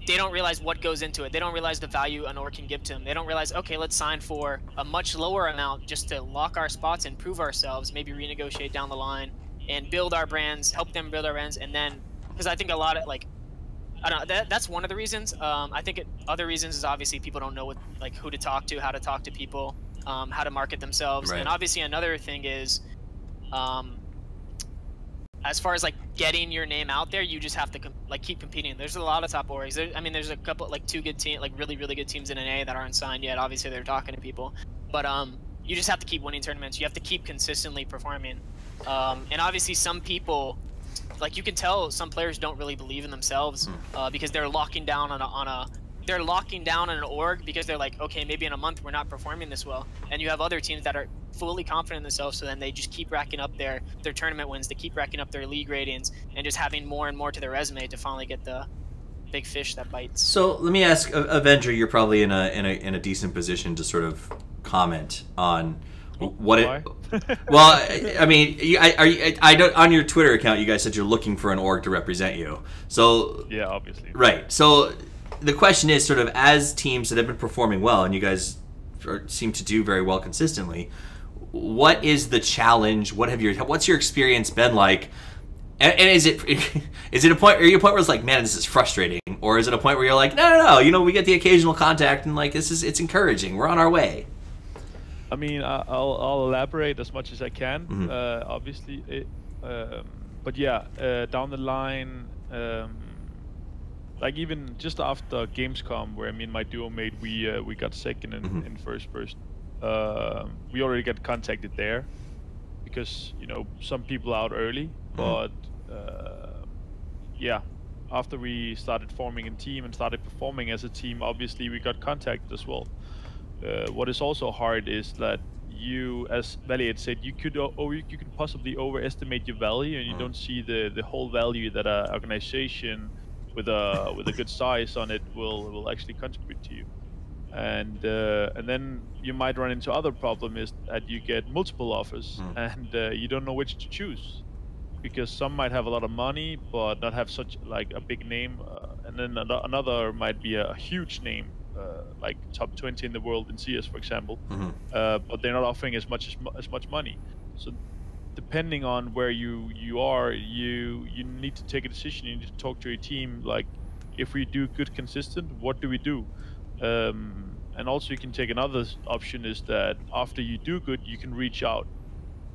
They don't realize what goes into it. They don't realize the value an org can give to them. They don't realize, okay, let's sign for a much lower amount just to lock our spots and prove ourselves, maybe renegotiate down the line and build our brands, help them build our brands. And then, because I think a lot of, like, I don't know, that's one of the reasons. I think other reasons is obviously people don't know who to talk to, how to talk to people, how to market themselves. Right. And obviously another thing is, I as far as like getting your name out there, you just have to like keep competing. There's a lot of top orgs. I mean, there's a couple like 2 good teams, like really good teams in NA that aren't signed yet. Obviously, they're talking to people, but you just have to keep winning tournaments. You have to keep consistently performing, and obviously some people, like you can tell, some players don't really believe in themselves because they're locking down they're locking down on an org because they're like, okay, maybe in a month we're not performing this well. And you have other teams that are fully confident in themselves, so then they just keep racking up their tournament wins, they keep racking up their league ratings, and just having more and more to their resume to finally get the big fish that bites. So let me ask, Avenger, you're probably in a decent position to sort of comment on what it. Well, I mean, I don't, on your Twitter account, you guys said you're looking for an org to represent you. So yeah, obviously. Right. So the question is, sort of, as teams that have been performing well, and you guys seem to do very well consistently, what is the challenge? What's your experience been like? And is it a point? Are you a point where it's like, man, this is frustrating, or is it a point where you're like, no, you know, we get the occasional contact and like it's encouraging. We're on our way. I mean, I'll elaborate as much as I can. Obviously, but yeah, down the line, like even just after Gamescom, where me and my duo mate, we got second in first person. We already got contacted there because, you know, some people out early, but yeah, after we started forming a team and started performing as a team, obviously we got contacted as well. What is also hard is that you, as Valliate said, you could possibly overestimate your value, and you don't see the whole value that an organization with a good size on it will actually contribute to you. And then you might run into other problem is that you get multiple offers and you don't know which to choose, because some might have a lot of money but not have such like a big name, and then another might be a huge name, like top 20 in the world in CS, for example, but they're not offering as much money. So depending on where you are, you need to take a decision. You need to talk to your team, like, if we do good consistent, what do we do? And also you can take another option, is that after you do good, you can reach out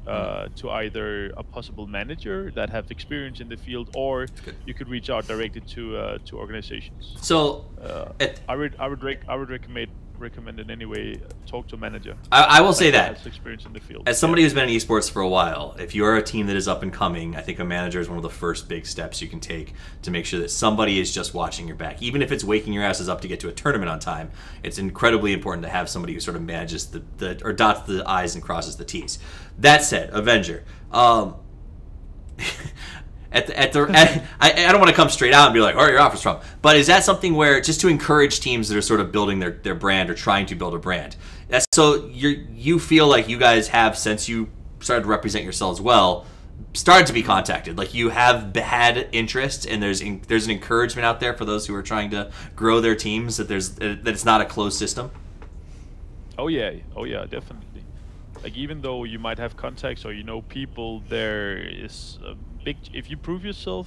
to either a possible manager that have experience in the field, or you could reach out directly to organizations. So I would recommend in any way talk to a manager. I will say that has experience in the field. As somebody who's been in esports for a while, if you are a team that is up and coming, I think a manager is one of the first big steps you can take to make sure that somebody is just watching your back. Even if it's waking your asses up to get to a tournament on time, it's incredibly important to have somebody who sort of manages or dots the I's and crosses the T's. That said, Avenger, I don't want to come straight out and be like, "Where are your offers from?" But is that something where, just to encourage teams that are sort of building their brand or trying to build a brand, that's so you feel like you guys have, since you started to represent yourselves well, started to be contacted, like you have had interest, and there's an encouragement out there for those who are trying to grow their teams, that it's not a closed system? Oh yeah, definitely. Like, even though you might have contacts or you know people, there is a big, if you prove yourself,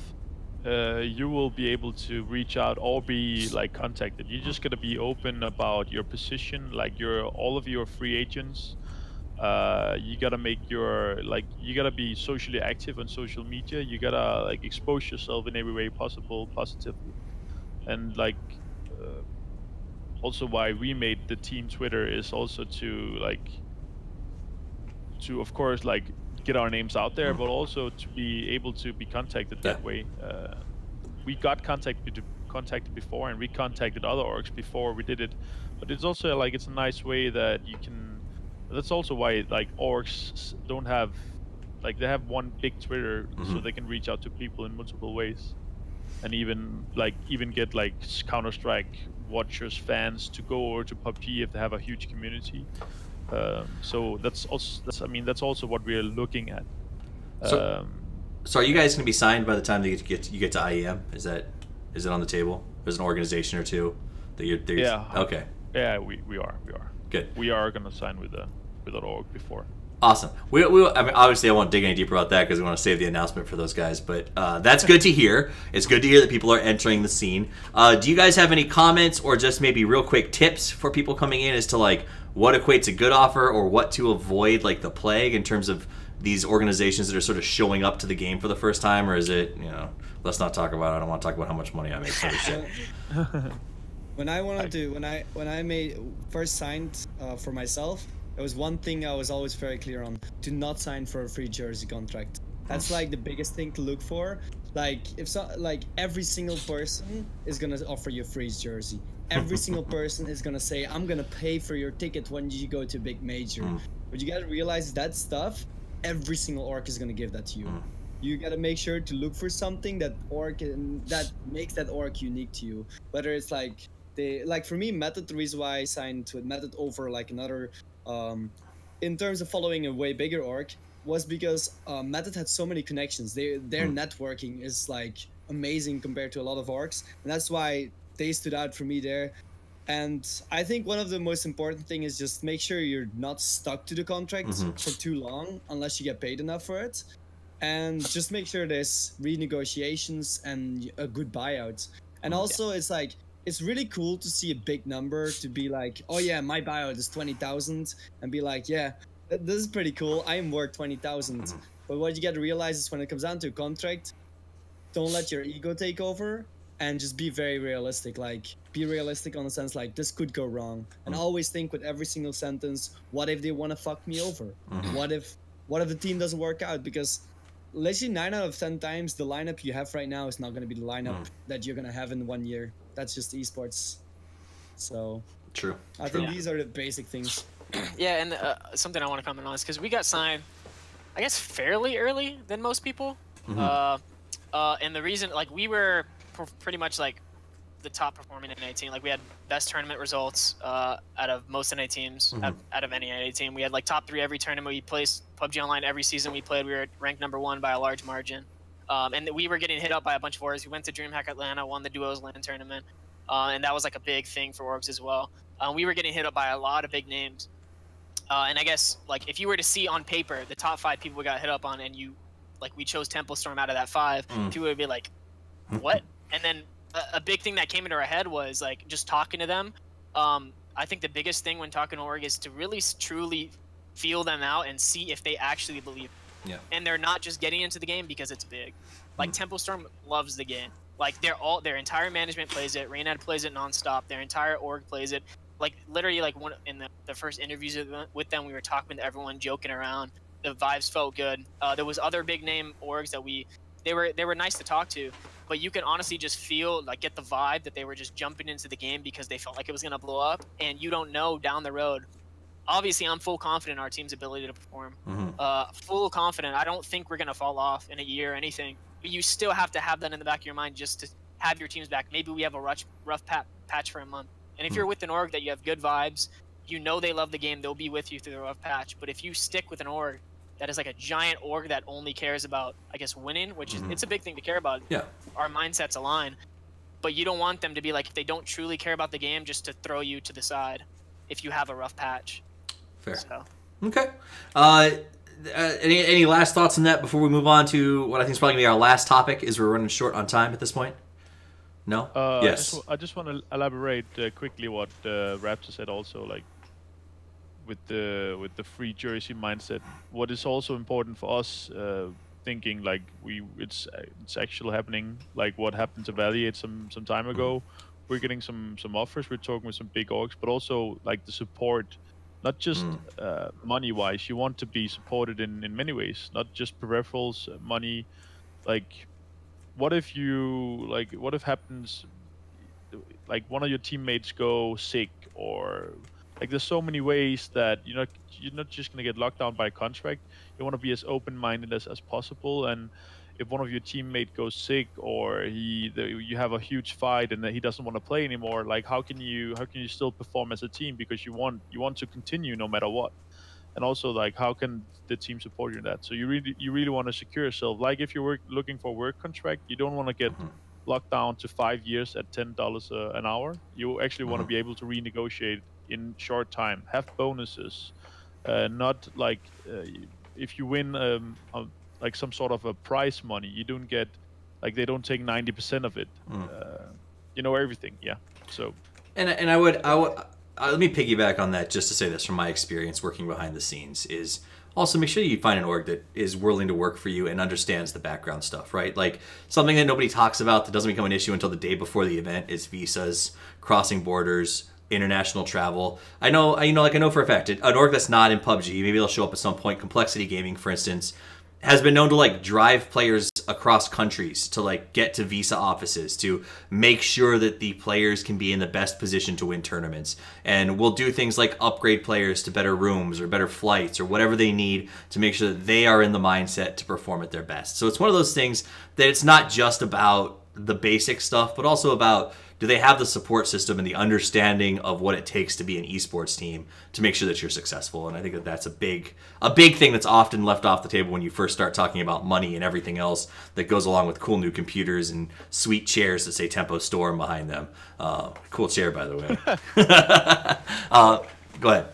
you will be able to reach out or be like contacted. You just gotta be open about your position, like all of your free agents. You gotta make you gotta be socially active on social media. You gotta like expose yourself in every way possible positively. And like also why we made the team Twitter is also to of course like get our names out there, but also to be able to be contacted that way. We got contacted before, and we contacted other orgs before we did it, but it's also like, it's a nice way that you can, that's also why like orgs don't have, like, they have one big Twitter, so they can reach out to people in multiple ways, and even get like Counter-Strike watchers, fans to go over to PUBG if they have a huge community. So that's also what we're looking at. So are you guys going to be signed by the time that you get to IEM? Is it on the table? There's an organization or two that you're yeah. Okay. Yeah, we are. Good. We are going to sign with that org before. Awesome. I mean, obviously, I won't dig any deeper about that because we want to save the announcement for those guys. But that's good to hear. It's good to hear that people are entering the scene. Do you guys have any comments or just maybe real quick tips for people coming in as to like what equates a good offer or what to avoid, like the plague, in terms of these organizations that are sort of showing up to the game for the first time? Or is it, let's not talk about it. I don't want to talk about how much money I make. Sort of shit. When I first signed for myself, there was one thing I was always very clear on: do not sign for a free jersey contract. That's like the biggest thing to look for. Like every single person is gonna offer you a free jersey. Every single person is gonna say, I'm gonna pay for your ticket when you go to a big major. But you gotta realize that stuff, every single org is gonna give that to you. You gotta make sure to look for something that makes that org unique to you. Whether it's like for me, Method, the reason why I signed to Method over like another in terms of following a way bigger org was because Method had so many connections. Their networking is like amazing compared to a lot of orgs, and that's why they stood out for me there. And I think one of the most important thing is just make sure you're not stuck to the contract for too long unless you get paid enough for it, and just make sure there's renegotiations and a good buyout. And also it's really cool to see a big number to be like, oh yeah, my buyout is 20,000, and be like, yeah, this is pretty cool. I am worth 20,000. But what you got to realize is when it comes down to a contract, don't let your ego take over and just be very realistic. Like, be realistic on the sense like this could go wrong, and always think with every single sentence, what if they want to fuck me over? What if the team doesn't work out? Because literally 9 out of 10 times the lineup you have right now is not going to be the lineup that you're going to have in 1 year. That's just esports. So True. I think these are the basic things. Yeah, and something I want to comment on is because we got signed, I guess, fairly early than most people. And the reason, like, we were pretty much like the top performing NA team. Like, we had best tournament results out of most NA teams, out of any NA team. We had like top 3 every tournament we placed. PUBG Online every season we played, we were ranked #1 by a large margin. And we were getting hit up by a bunch of orgs. We went to DreamHack Atlanta, won the Duos LAN tournament, and that was like a big thing for orgs as well. We were getting hit up by a lot of big names. And I guess, like, if you were to see on paper the top 5 people we got hit up on, and we chose TempoStorm out of that 5, people would be like, what? And then a big thing that came into our head was, like, just talking to them. I think the biggest thing when talking to org is to really truly feel them out and see if they actually believe it. Yeah. And they're not just getting into the game because it's big. Like, TempoStorm loves the game. Like, their entire management plays it. Reynad plays it nonstop. Their entire org plays it. Like, literally, like, in the first interviews with them, we were talking to everyone, joking around. The vibes felt good. There was other big name orgs that they were nice to talk to, but you can honestly just feel, like, get the vibe that they were just jumping into the game because they felt like it was gonna blow up, and you don't know down the road. Obviously, I'm full confident in our team's ability to perform. Full confident. I don't think we're gonna fall off in a year or anything. But you still have to have that in the back of your mind just to have your teams back. Maybe we have a rough patch for a month. And if you're with an org that you have good vibes, you know they love the game, they'll be with you through the rough patch. But if you stick with an org that is like a giant org that only cares about, I guess, winning, which is it's a big thing to care about. Yeah. Our mindsets align. But you don't want them to be like, if they don't truly care about the game, just to throw you to the side if you have a rough patch. Fair. So. Okay. Any last thoughts on that before we move on to what I think is probably going to be our last topic, is we're running short on time at this point? No? Yes. I just want to elaborate quickly what Raptor said also, like, with the free jersey mindset. What is also important for us, thinking like it's actually happening, like what happened to Valliate some time ago. We're getting some offers. We're talking with some big orgs, but also like the support. Not just money-wise, you want to be supported in many ways, not just peripherals, money. Like, what if happens, like one of your teammates go sick, or like there's so many ways that you're not just gonna get locked down by a contract. You want to be as open-minded as possible, and if one of your teammates goes sick, or you have a huge fight and that he doesn't want to play anymore, like how can you still perform as a team, because you want to continue no matter what. And also, like, how can the team support you in that? So you really want to secure yourself. Like, if you're looking for a work contract, you don't want to get locked down to 5 years at $10 an hour. You actually want to be able to renegotiate in short time, have bonuses, not like if you win like some sort of a prize money, you don't get like they don't take 90% of it. You know everything, yeah. So and I would let me piggyback on that just to say this from my experience working behind the scenes is also make sure you find an org that is willing to work for you and understands the background stuff, right? Like something that nobody talks about that doesn't become an issue until the day before the event is visas, crossing borders, international travel. I know for a fact an org that's not in PUBG, maybe they'll show up at some point. Complexity Gaming, for instance, has been known to like drive players across countries to like get to visa offices to make sure that the players can be in the best position to win tournaments. And we'll do things like upgrade players to better rooms or better flights or whatever they need to make sure that they are in the mindset to perform at their best. So it's one of those things that it's not just about the basic stuff, but also about do they have the support system and the understanding of what it takes to be an esports team to make sure that you're successful. And I think that that's a big thing that's often left off the table when you first start talking about money and everything else that goes along with cool new computers and sweet chairs that say TempoStorm behind them. Cool chair, by the way. Go ahead.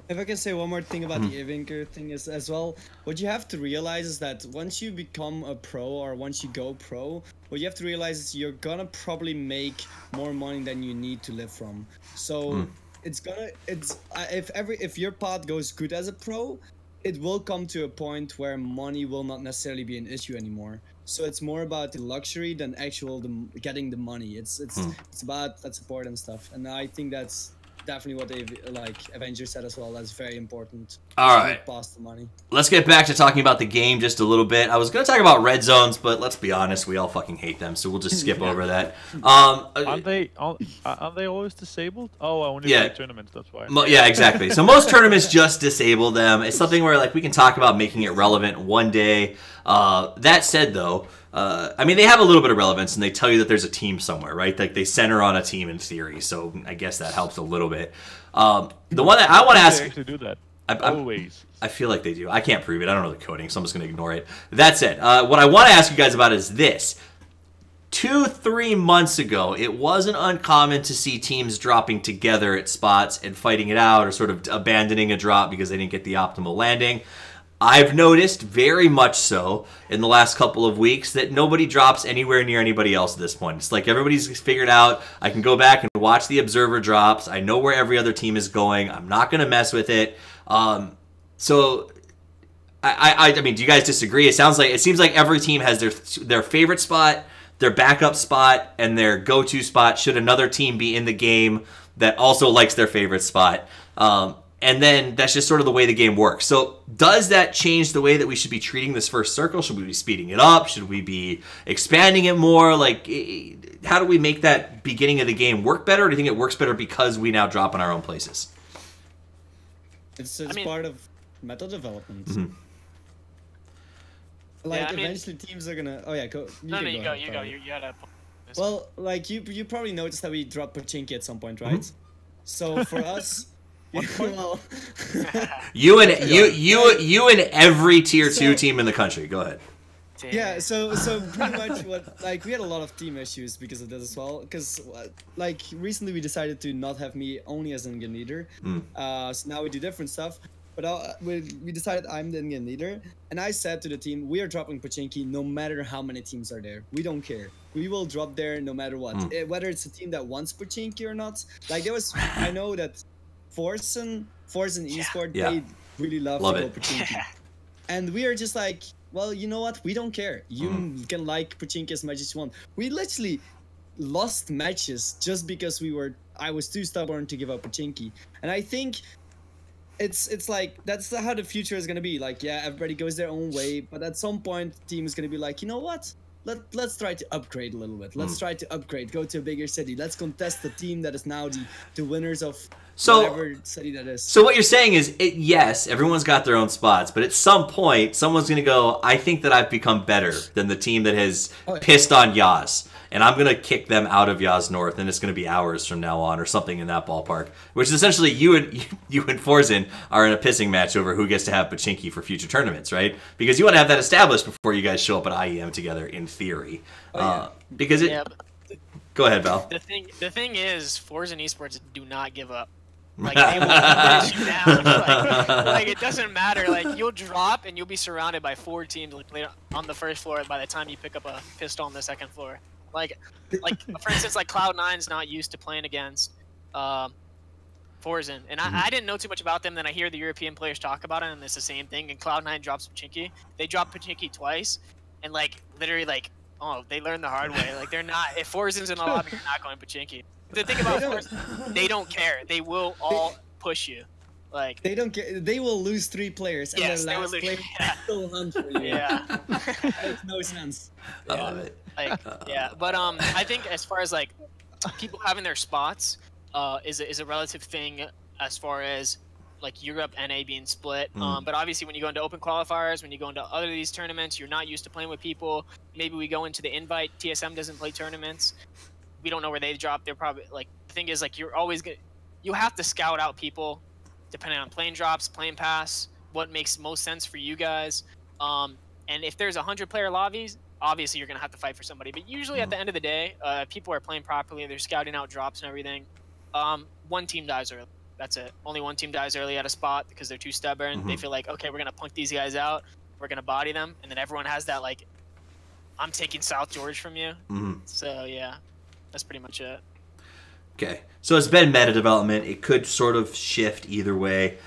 If I can say one more thing about the Evinker thing is as well, what you have to realize is that once you become a pro or once you go pro, what you have to realize is you're gonna probably make more money than you need to live from. So if your path goes good as a pro, it will come to a point where money will not necessarily be an issue anymore. So it's more about the luxury than getting the money. It's about that support and stuff. And I think that's definitely what Avengers said as well. That's very important. All right. Past the money. Let's get back to talking about the game just a little bit. I was going to talk about red zones, but let's be honest, we all fucking hate them, so we'll just skip over that. Aren't they always disabled? Oh, I only play tournaments, that's why. Yeah, exactly. So most tournaments just disable them. It's something where like we can talk about making it relevant one day. That said, though, I mean, they have a little bit of relevance, and they tell you that there's a team somewhere, right? Like they center on a team in theory, so I guess that helps a little bit. The one that I want to ask, they actually do that. Always. I feel like they do. I can't prove it. I don't know the coding, so I'm just going to ignore it. That said, what I want to ask you guys about is this. 2-3 months ago, it wasn't uncommon to see teams dropping together at spots and fighting it out or sort of abandoning a drop because they didn't get the optimal landing. I've noticed very much so in the last couple of weeks that nobody drops anywhere near anybody else at this point. It's like everybody's figured out, I can go back and watch the observer drops. I know where every other team is going. I'm not going to mess with it. So, I mean, do you guys disagree? It seems like every team has their favorite spot, their backup spot, and their go-to spot should another team be in the game that also likes their favorite spot. And then that's just sort of the way the game works. So does that change the way that we should be treating this first circle? Should we be speeding it up? Should we be expanding it more? Like, how do we make that beginning of the game work better? Or do you think it works better because we now drop in our own places? It's part of meta development. Mm-hmm. Like, eventually teams are gonna... Oh, yeah, go. You go. You gotta... Well, like, you probably noticed that we dropped Pochinki at some point, right? Mm-hmm. So for us... well, you and every tier 2 team in the country. Go ahead. Yeah, so pretty much we had a lot of team issues because of this as well. Because like recently we decided to not have me only as an Indian leader. So now we do different stuff. But we decided I'm the Indian leader, and I said to the team, we are dropping Pochinki no matter how many teams are there. We don't care. We will drop there no matter what. Whether it's a team that wants Pochinki or not. Like I know that Forsen eSport, they really love to go Pochinki. And we are just like, well, you know what? We don't care. You can like Pochinki as much as you want. We literally lost matches just because I was too stubborn to give up Pochinki. And I think it's like that's how the future is gonna be. Like, yeah, everybody goes their own way, but at some point the team is gonna be like, you know what? Let's try to upgrade a little bit. Let's try to upgrade, go to a bigger city. Let's contest the team that is now the winners of whatever city that is. So what you're saying is, yes, everyone's got their own spots, but at some point, someone's going to go, I think that I've become better than the team that has pissed on Yaz. And I'm going to kick them out of Yaz North, and it's going to be ours from now on, or something in that ballpark. Which is essentially you and Forzen are in a pissing match over who gets to have Pochinki for future tournaments, right? Because you want to have that established before you guys show up at IEM together, in theory. Because it... Go ahead, Val. The thing is, Forzen esports do not give up. Like they will finish you down. Like it doesn't matter. Like you'll drop and you'll be surrounded by 4 teams on the first floor by the time you pick up a pistol on the second floor. Like for instance, like Cloud9's not used to playing against Forzen, and I didn't know too much about them. Then I hear the European players talk about it, and it's the same thing. And Cloud9 drops Pachinki. They drop Pachinki twice, and like literally like they learned the hard way. Like they're not. If Forzen's in the lobby, you're not going Pachinki. The thing about Forzen, they don't care. They will all push you. Like they don't care. They will lose 3 players, and yes, their last player still hunt for you. Yeah, makes no sense. Yeah. But I think as far as like people having their spots is a relative thing as far as like Europe NA being split. But obviously when you go into open qualifiers, when you go into other of these tournaments, you're not used to playing with people. Maybe we go into the invite. TSM doesn't play tournaments. We don't know where they drop. They're probably like the thing is like you're always gonna you have to scout out people depending on plane drops, plane pass, what makes most sense for you guys. And if there's 100-player lobbies, obviously you're gonna have to fight for somebody. But usually at the end of the day, people are playing properly. They're scouting out drops and everything. One team dies early. That's it. Only one team dies early at a spot because they're too stubborn. They feel like, okay, we're gonna punk these guys out. We're gonna body them, and then everyone has that like, I'm taking South George from you. So yeah. That's pretty much it. Okay, so it's been meta development. It could sort of shift either way.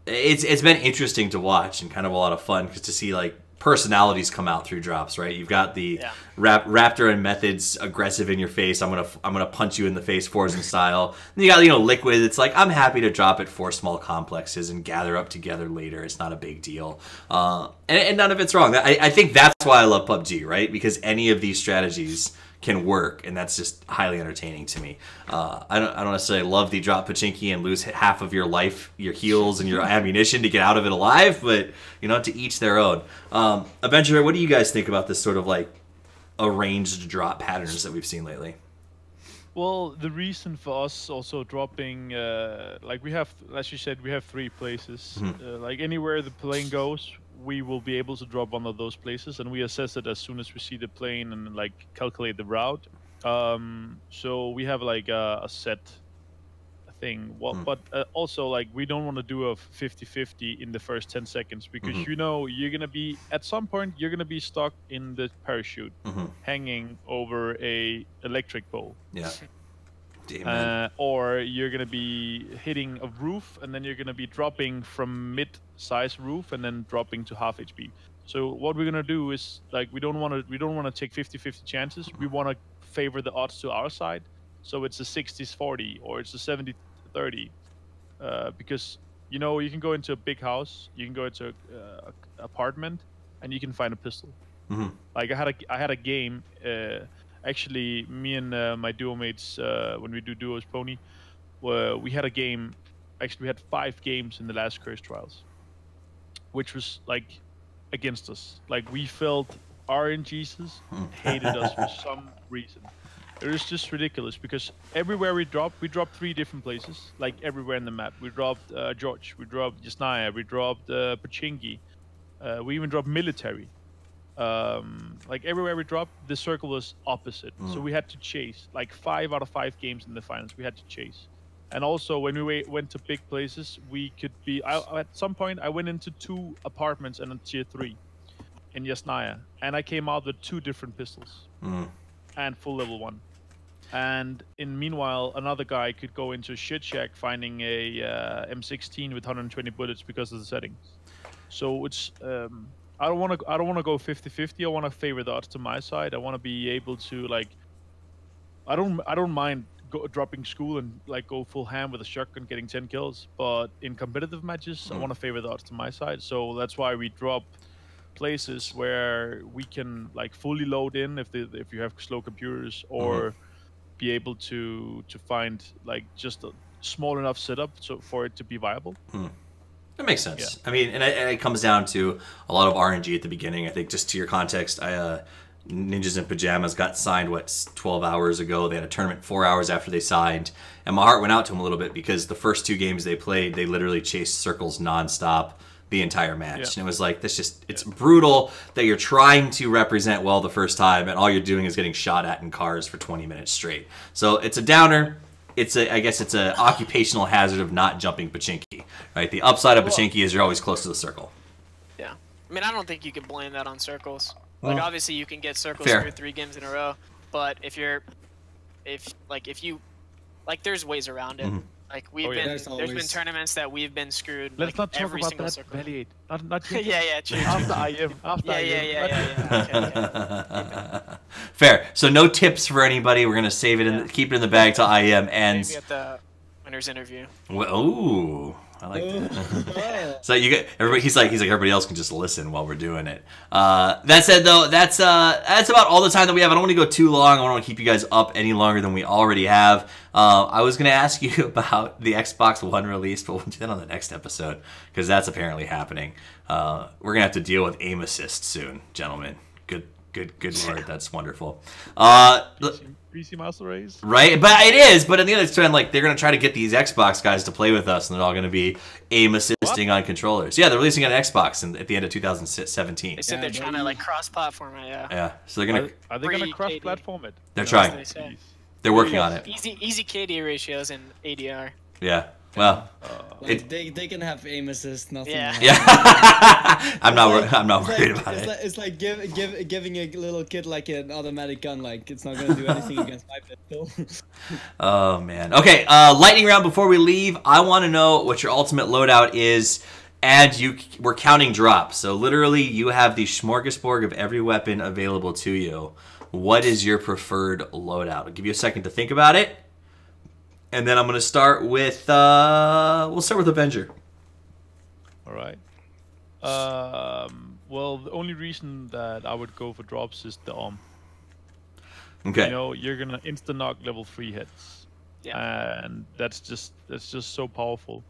It's been interesting to watch and kind of a lot of fun because to see like personalities come out through drops. Right, you've got the Raptor and Methods aggressive in your face. I'm gonna punch you in the face, Forzen style. And you got Liquid. It's like I'm happy to drop it 4 small complexes and gather up together later. It's not a big deal, and none of it's wrong. I think that's why I love PUBG. Right, because any of these strategies can work, and that's just highly entertaining to me. I don't necessarily love the drop Pachinki and lose half of your life, your heals, and your ammunition to get out of it alive, but to each their own. Adventurer, what do you guys think about this sort of like arranged drop patterns that we've seen lately? Well, the reason for us also dropping, like we have, as you said, we have 3 places. Like anywhere the plane goes, we will be able to drop one of those places, and we assess it as soon as we see the plane and like calculate the route. So we have like a set thing. But also like we don't want to do a 50-50 in the first 10 seconds because you're gonna be at some point you're gonna be stuck in the parachute, hanging over a electric pole. Yeah. Or you're gonna be hitting a roof, and then you're gonna be dropping from mid-size roof and then dropping to half HP. So what we're gonna do is like we don't want to take 50-50 chances. We want to favor the odds to our side. So it's a 60-40 or it's a 70-30, because you can go into a big house, you can go into an apartment, and you can find a pistol. Like I had a game. Actually, me and my duo mates, when we do duos pony, we had a game. Actually, we had 5 games in the last Curse Trials, which was like against us. Like we felt RNGs hated us for some reason. It was just ridiculous because everywhere we dropped 3 different places. Like everywhere in the map, we dropped George, we dropped Yasnaya, we dropped Pachinki, we even dropped military. Like everywhere we dropped, the circle was opposite. So we had to chase. Like 5 out of 5 games in the finals, we had to chase. And also when we went to big places, we could be. At some point, I went into 2 apartments and a tier 3 in Yasnaya, and I came out with 2 different pistols and full level 1. And meanwhile, another guy could go into a shit shack finding a M16 with 120 bullets because of the settings. So it's. I don't want to go 50-50. I want to favor the odds to my side. I want to be able to like. I don't mind dropping school and like go full ham with a shotgun, getting 10 kills. But in competitive matches, I want to favor the odds to my side. So that's why we drop places where we can like fully load in if you have slow computers, or be able to find like just a small enough setup so for it to be viable. That makes sense. Yeah. I mean, and it comes down to a lot of RNG at the beginning. I think just to your context, Ninjas in Pajamas got signed, 12 hours ago. They had a tournament 4 hours after they signed. And my heart went out to them a little bit because the first 2 games they played, they literally chased circles nonstop the entire match. Yeah. And it was like, it's brutal that you're trying to represent well the first time and all you're doing is getting shot at in cars for 20 minutes straight. So it's a downer. I guess it's a occupational hazard of not jumping pachinki, right? The upside of pachinki is you're always close to the circle. Yeah. I mean, I don't think you can blame that on circles. Like, Well, obviously, you can get circles fair. through 3 games in a row, but if you, there's ways around it. Like, There's there's been always- tournaments that we've been screwed. Let's like, not talk every about single that, circle. Valliate. Not yet. Yeah, true. After IM. After Yeah. Okay. Fair. So no tips for anybody. We're gonna save it keep it in the bag till IM ends. Maybe at the winner's interview. Ooh, I like that. Oh. So you get everybody. He's like everybody else can just listen while we're doing it. That said, though, that's about all the time that we have. I don't want to go too long. I don't want to keep you guys up any longer than we already have. I was gonna ask you about the Xbox One release, but we'll do that on the next episode because that's apparently happening. We're gonna have to deal with aim assist soon, gentlemen. Good word. That's wonderful. PC Master Race. Right, but it is. But on the other hand, like they're gonna try to get these Xbox guys to play with us, and they're all gonna be aim assisting on controllers. Yeah, they're releasing an Xbox at the end of 2017. They said they're trying to cross-platform it. Yeah. Yeah, so they're gonna. Are they gonna cross-platform it? They're No, trying. They say. They're working on it. Easy KD ratios and ADR. Yeah. Well. Like, they can have aim assist, nothing. Yeah. else. Yeah. I'm not worried about it. It's like giving a little kid like an automatic gun. Like it's not gonna do anything against my pistol. Oh man. Okay. Lightning round. Before we leave, I want to know what your ultimate loadout is, and we're counting drops. So literally, you have the smorgasbord of every weapon available to you. What is your preferred loadout? I'll give you a second to think about it, and then I'm gonna start with. We'll start with Avenger. All right. Well, the only reason that I would go for drops is the arm. Okay. You know, you're gonna insta knock level 3 hits, and that's just so powerful,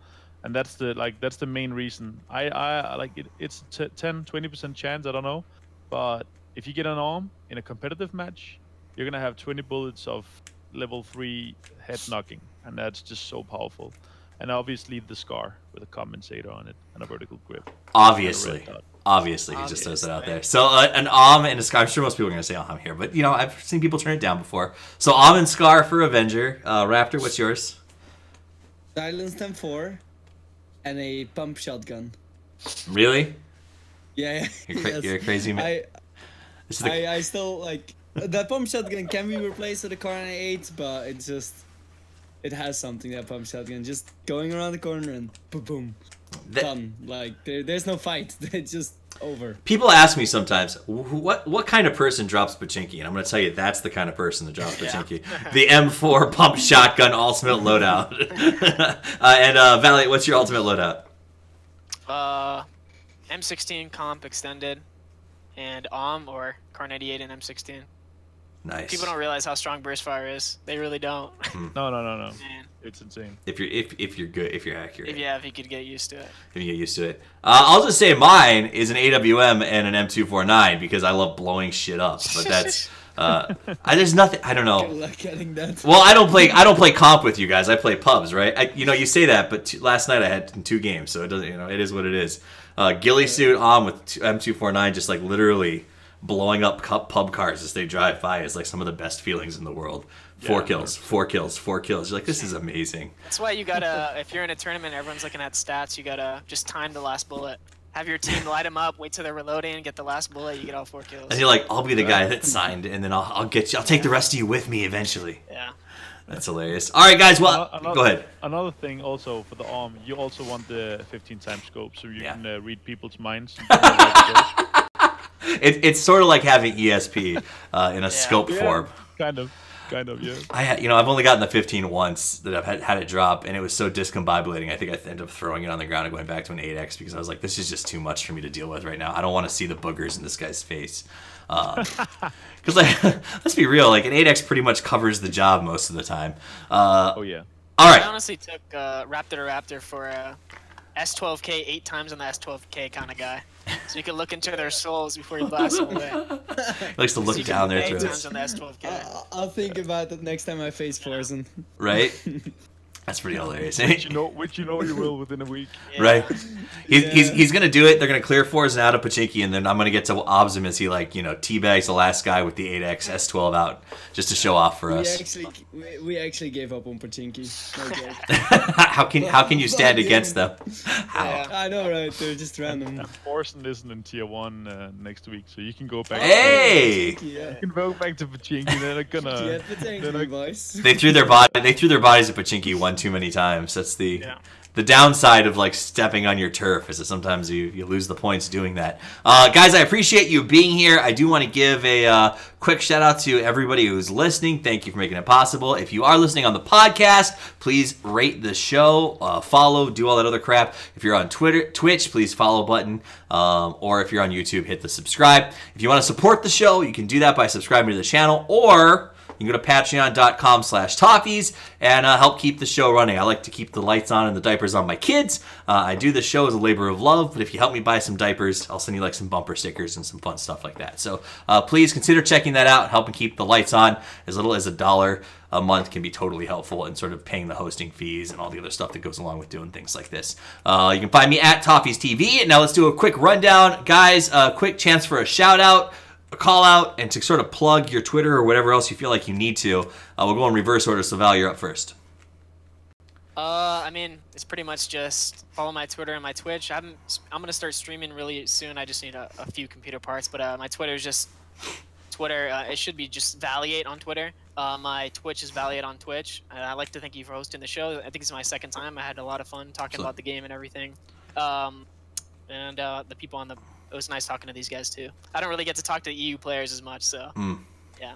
and that's the main reason. I like it. It's 10-20% chance. I don't know, but if you get an arm in a competitive match, you're gonna have 20 bullets of level 3 head knocking, and that's just so powerful. And obviously the scar with a compensator on it and a vertical grip. Obviously, And a red dot. obviously, he just throws that out there. So an Om and a Scar. I'm sure most people are going to say Om here, but you know I've seen people turn it down before. So Om and Scar for Avenger. Raptor, what's yours? Silence 10-4 and a pump shotgun. Really? Yeah. You're a crazy man. This is the- I still like that pump shotgun can be replaced with a Car 8, but it's just it has something, that pump shotgun. Just going around the corner and boom, boom, done. Like there's no fight. It's just over. People ask me sometimes, what kind of person drops pachinki? And I'm going to tell you, that's the kind of person that drops pachinki. The M4 pump shotgun ultimate loadout. And Valliate, what's your ultimate loadout? M16 comp extended, and or Car 98 and M16. Nice. People don't realize how strong burst fire is. They really don't. No. Man. It's insane. If you're good, if you're accurate. If you could get used to it. If you get used to it. I'll just say mine is an AWM and an M249 because I love blowing shit up. But that's there's nothing. I don't know. Good luck getting that. Well, I don't play comp with you guys. I play pubs, right? You say that, but last night I had 2 games, so it doesn't. It is what it is. Ghillie suit on with M249, just like literally blowing up pub cars as they drive by is like some of the best feelings in the world. 4 kills. You're like, this is amazing. That's why you gotta, if you're in a tournament, everyone's looking at stats. You gotta just time the last bullet. Have your team light them up, wait till they're reloading, get the last bullet. You get all 4 kills. And you're like, I'll be the guy that signed, and then I'll get you. I'll take the rest of you with me eventually. Yeah. That's hilarious. All right, guys. Well, go ahead. Another thing also for the arm, you also want the 15 times scope so you can read people's minds. It's sort of like having ESP in a scope form. Kind of, yeah. I've only gotten the 15 once that I've had it drop, and it was so discombobulating. I think I ended up throwing it on the ground and going back to an 8x because I was like, this is just too much for me to deal with right now. I don't want to see the boogers in this guy's face. Because let's be real, like an 8x pretty much covers the job most of the time. Oh yeah. All right. I honestly took RaptorDaRaptor for S12K 8 times on the S12K kind of guy. So you can look into their souls before you blast them away. He likes to look So down their 8 throats. times on the S12K. I'll think about it next time I face Forzen. Right? That's pretty hilarious. Which you will within a week. Yeah. Right. He's gonna do it. They're gonna clear 4s and out of Pachinki, and then I'm gonna get to obs him as he teabags the last guy with the 8x S12 out just to show off for us. We actually gave up on Pachinki. No joke. how can you stand against them? How? Yeah. I know, right? They're just random. Forsen isn't in tier 1 next week, so you can go back. Hey! Yeah. You can go back to Pachinki. They're gonna. Yeah, Pachinki, boys. They threw their bodies at Pachinki one too many times. That's the downside of stepping on your turf is that sometimes you lose the points doing that. Guys, I appreciate you being here. I do want to give a quick shout out to everybody who's listening. Thank you for making it possible. If you are listening on the podcast, please rate the show, follow, do all that other crap. If you're on Twitch, please follow button. Or if you're on YouTube, hit the subscribe. If you want to support the show, you can do that by subscribing to the channel, or you can go to patreon.com/Toffees and help keep the show running. I like to keep the lights on and the diapers on my kids. I do the show as a labor of love, but if you help me buy some diapers, I'll send you some bumper stickers and some fun stuff like that. So please consider checking that out, helping keep the lights on. As little as $1 a month can be totally helpful in sort of paying the hosting fees and all the other stuff that goes along with doing things like this. You can find me at Toffees TV. Now let's do a quick rundown. Guys, a quick chance for a shout out, a call out, and to sort of plug your Twitter or whatever else you feel like you need to. We'll go in reverse order, so Val, you're up first. I mean, it's pretty much just follow my Twitter and my Twitch. I'm gonna start streaming really soon. I just need a few computer parts, but my Twitter is just Twitter. It should be just Valliate on Twitter. My Twitch is Valliate on Twitch. I'd like to thank you for hosting the show. I think it's my second time. I had a lot of fun talking about the game and everything. And the people on the. It was nice talking to these guys too. I don't really get to talk to EU players as much, so yeah.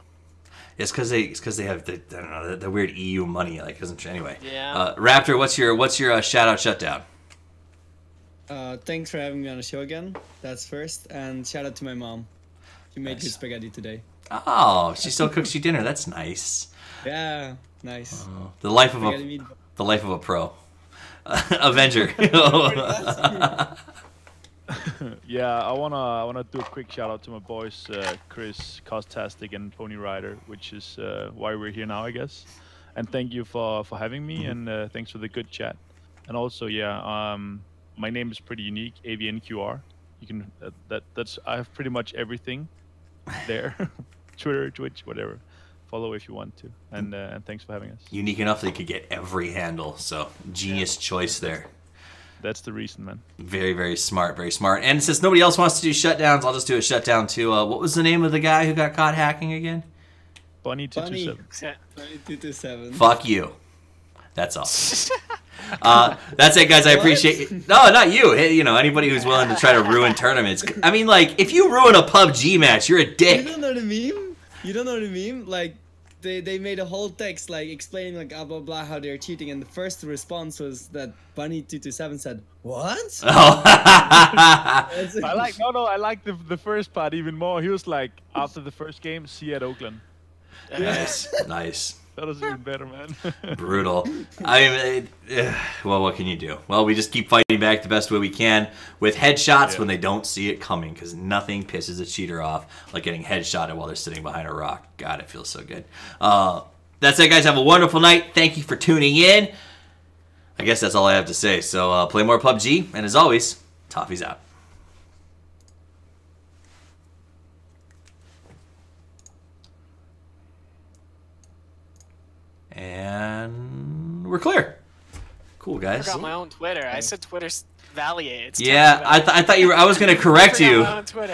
It's because they have the weird EU money, anyway. Yeah. Raptor, what's your shout out shutdown? Thanks for having me on the show again. That's first, and shout out to my mom. She made good spaghetti today. Oh, she still cooks you dinner. That's nice. Yeah, nice. The life of a pro. Avenger. Yeah, I wanna do a quick shout out to my boys, Chris, Costastic, and Pony Rider, which is why we're here now, I guess. And thank you for having me, and thanks for the good chat. And also, my name is pretty unique, AVNQR. You can that's I have pretty much everything there, Twitter, Twitch, whatever. Follow if you want to, and thanks for having us. Unique enough that you could get every handle, so genius choice there. That's the reason, man. Very, very smart, very smart. And since nobody else wants to do shutdowns, I'll just do a shutdown too. What was the name of the guy who got caught hacking again? Bunny227. Bunny227. Fuck you. That's all. That's it, guys. I appreciate it. No, not you. Hey, anybody who's willing to try to ruin tournaments. I mean, if you ruin a PUBG match, you're a dick. You don't know the meme? You don't know the meme? They made a whole text explaining blah blah blah how they're cheating, and the first response was that Bunny227 said, "What?" Oh. I like the first part even more. He was like, after the first game, see you at Oakland. Nice. That was even better, man. Brutal. I mean, well, what can you do? Well, we just keep fighting back the best way we can with headshots when they don't see it coming, because nothing pisses a cheater off like getting headshotted while they're sitting behind a rock. God, it feels so good. That's it, guys. Have a wonderful night. Thank you for tuning in. I guess that's all I have to say. So play more PUBG, and as always, Toffee's out. And we're clear. Cool, guys. I forgot my own Twitter. I said Twitter's Valliate. I thought you were. I was gonna correct you. My own Twitter.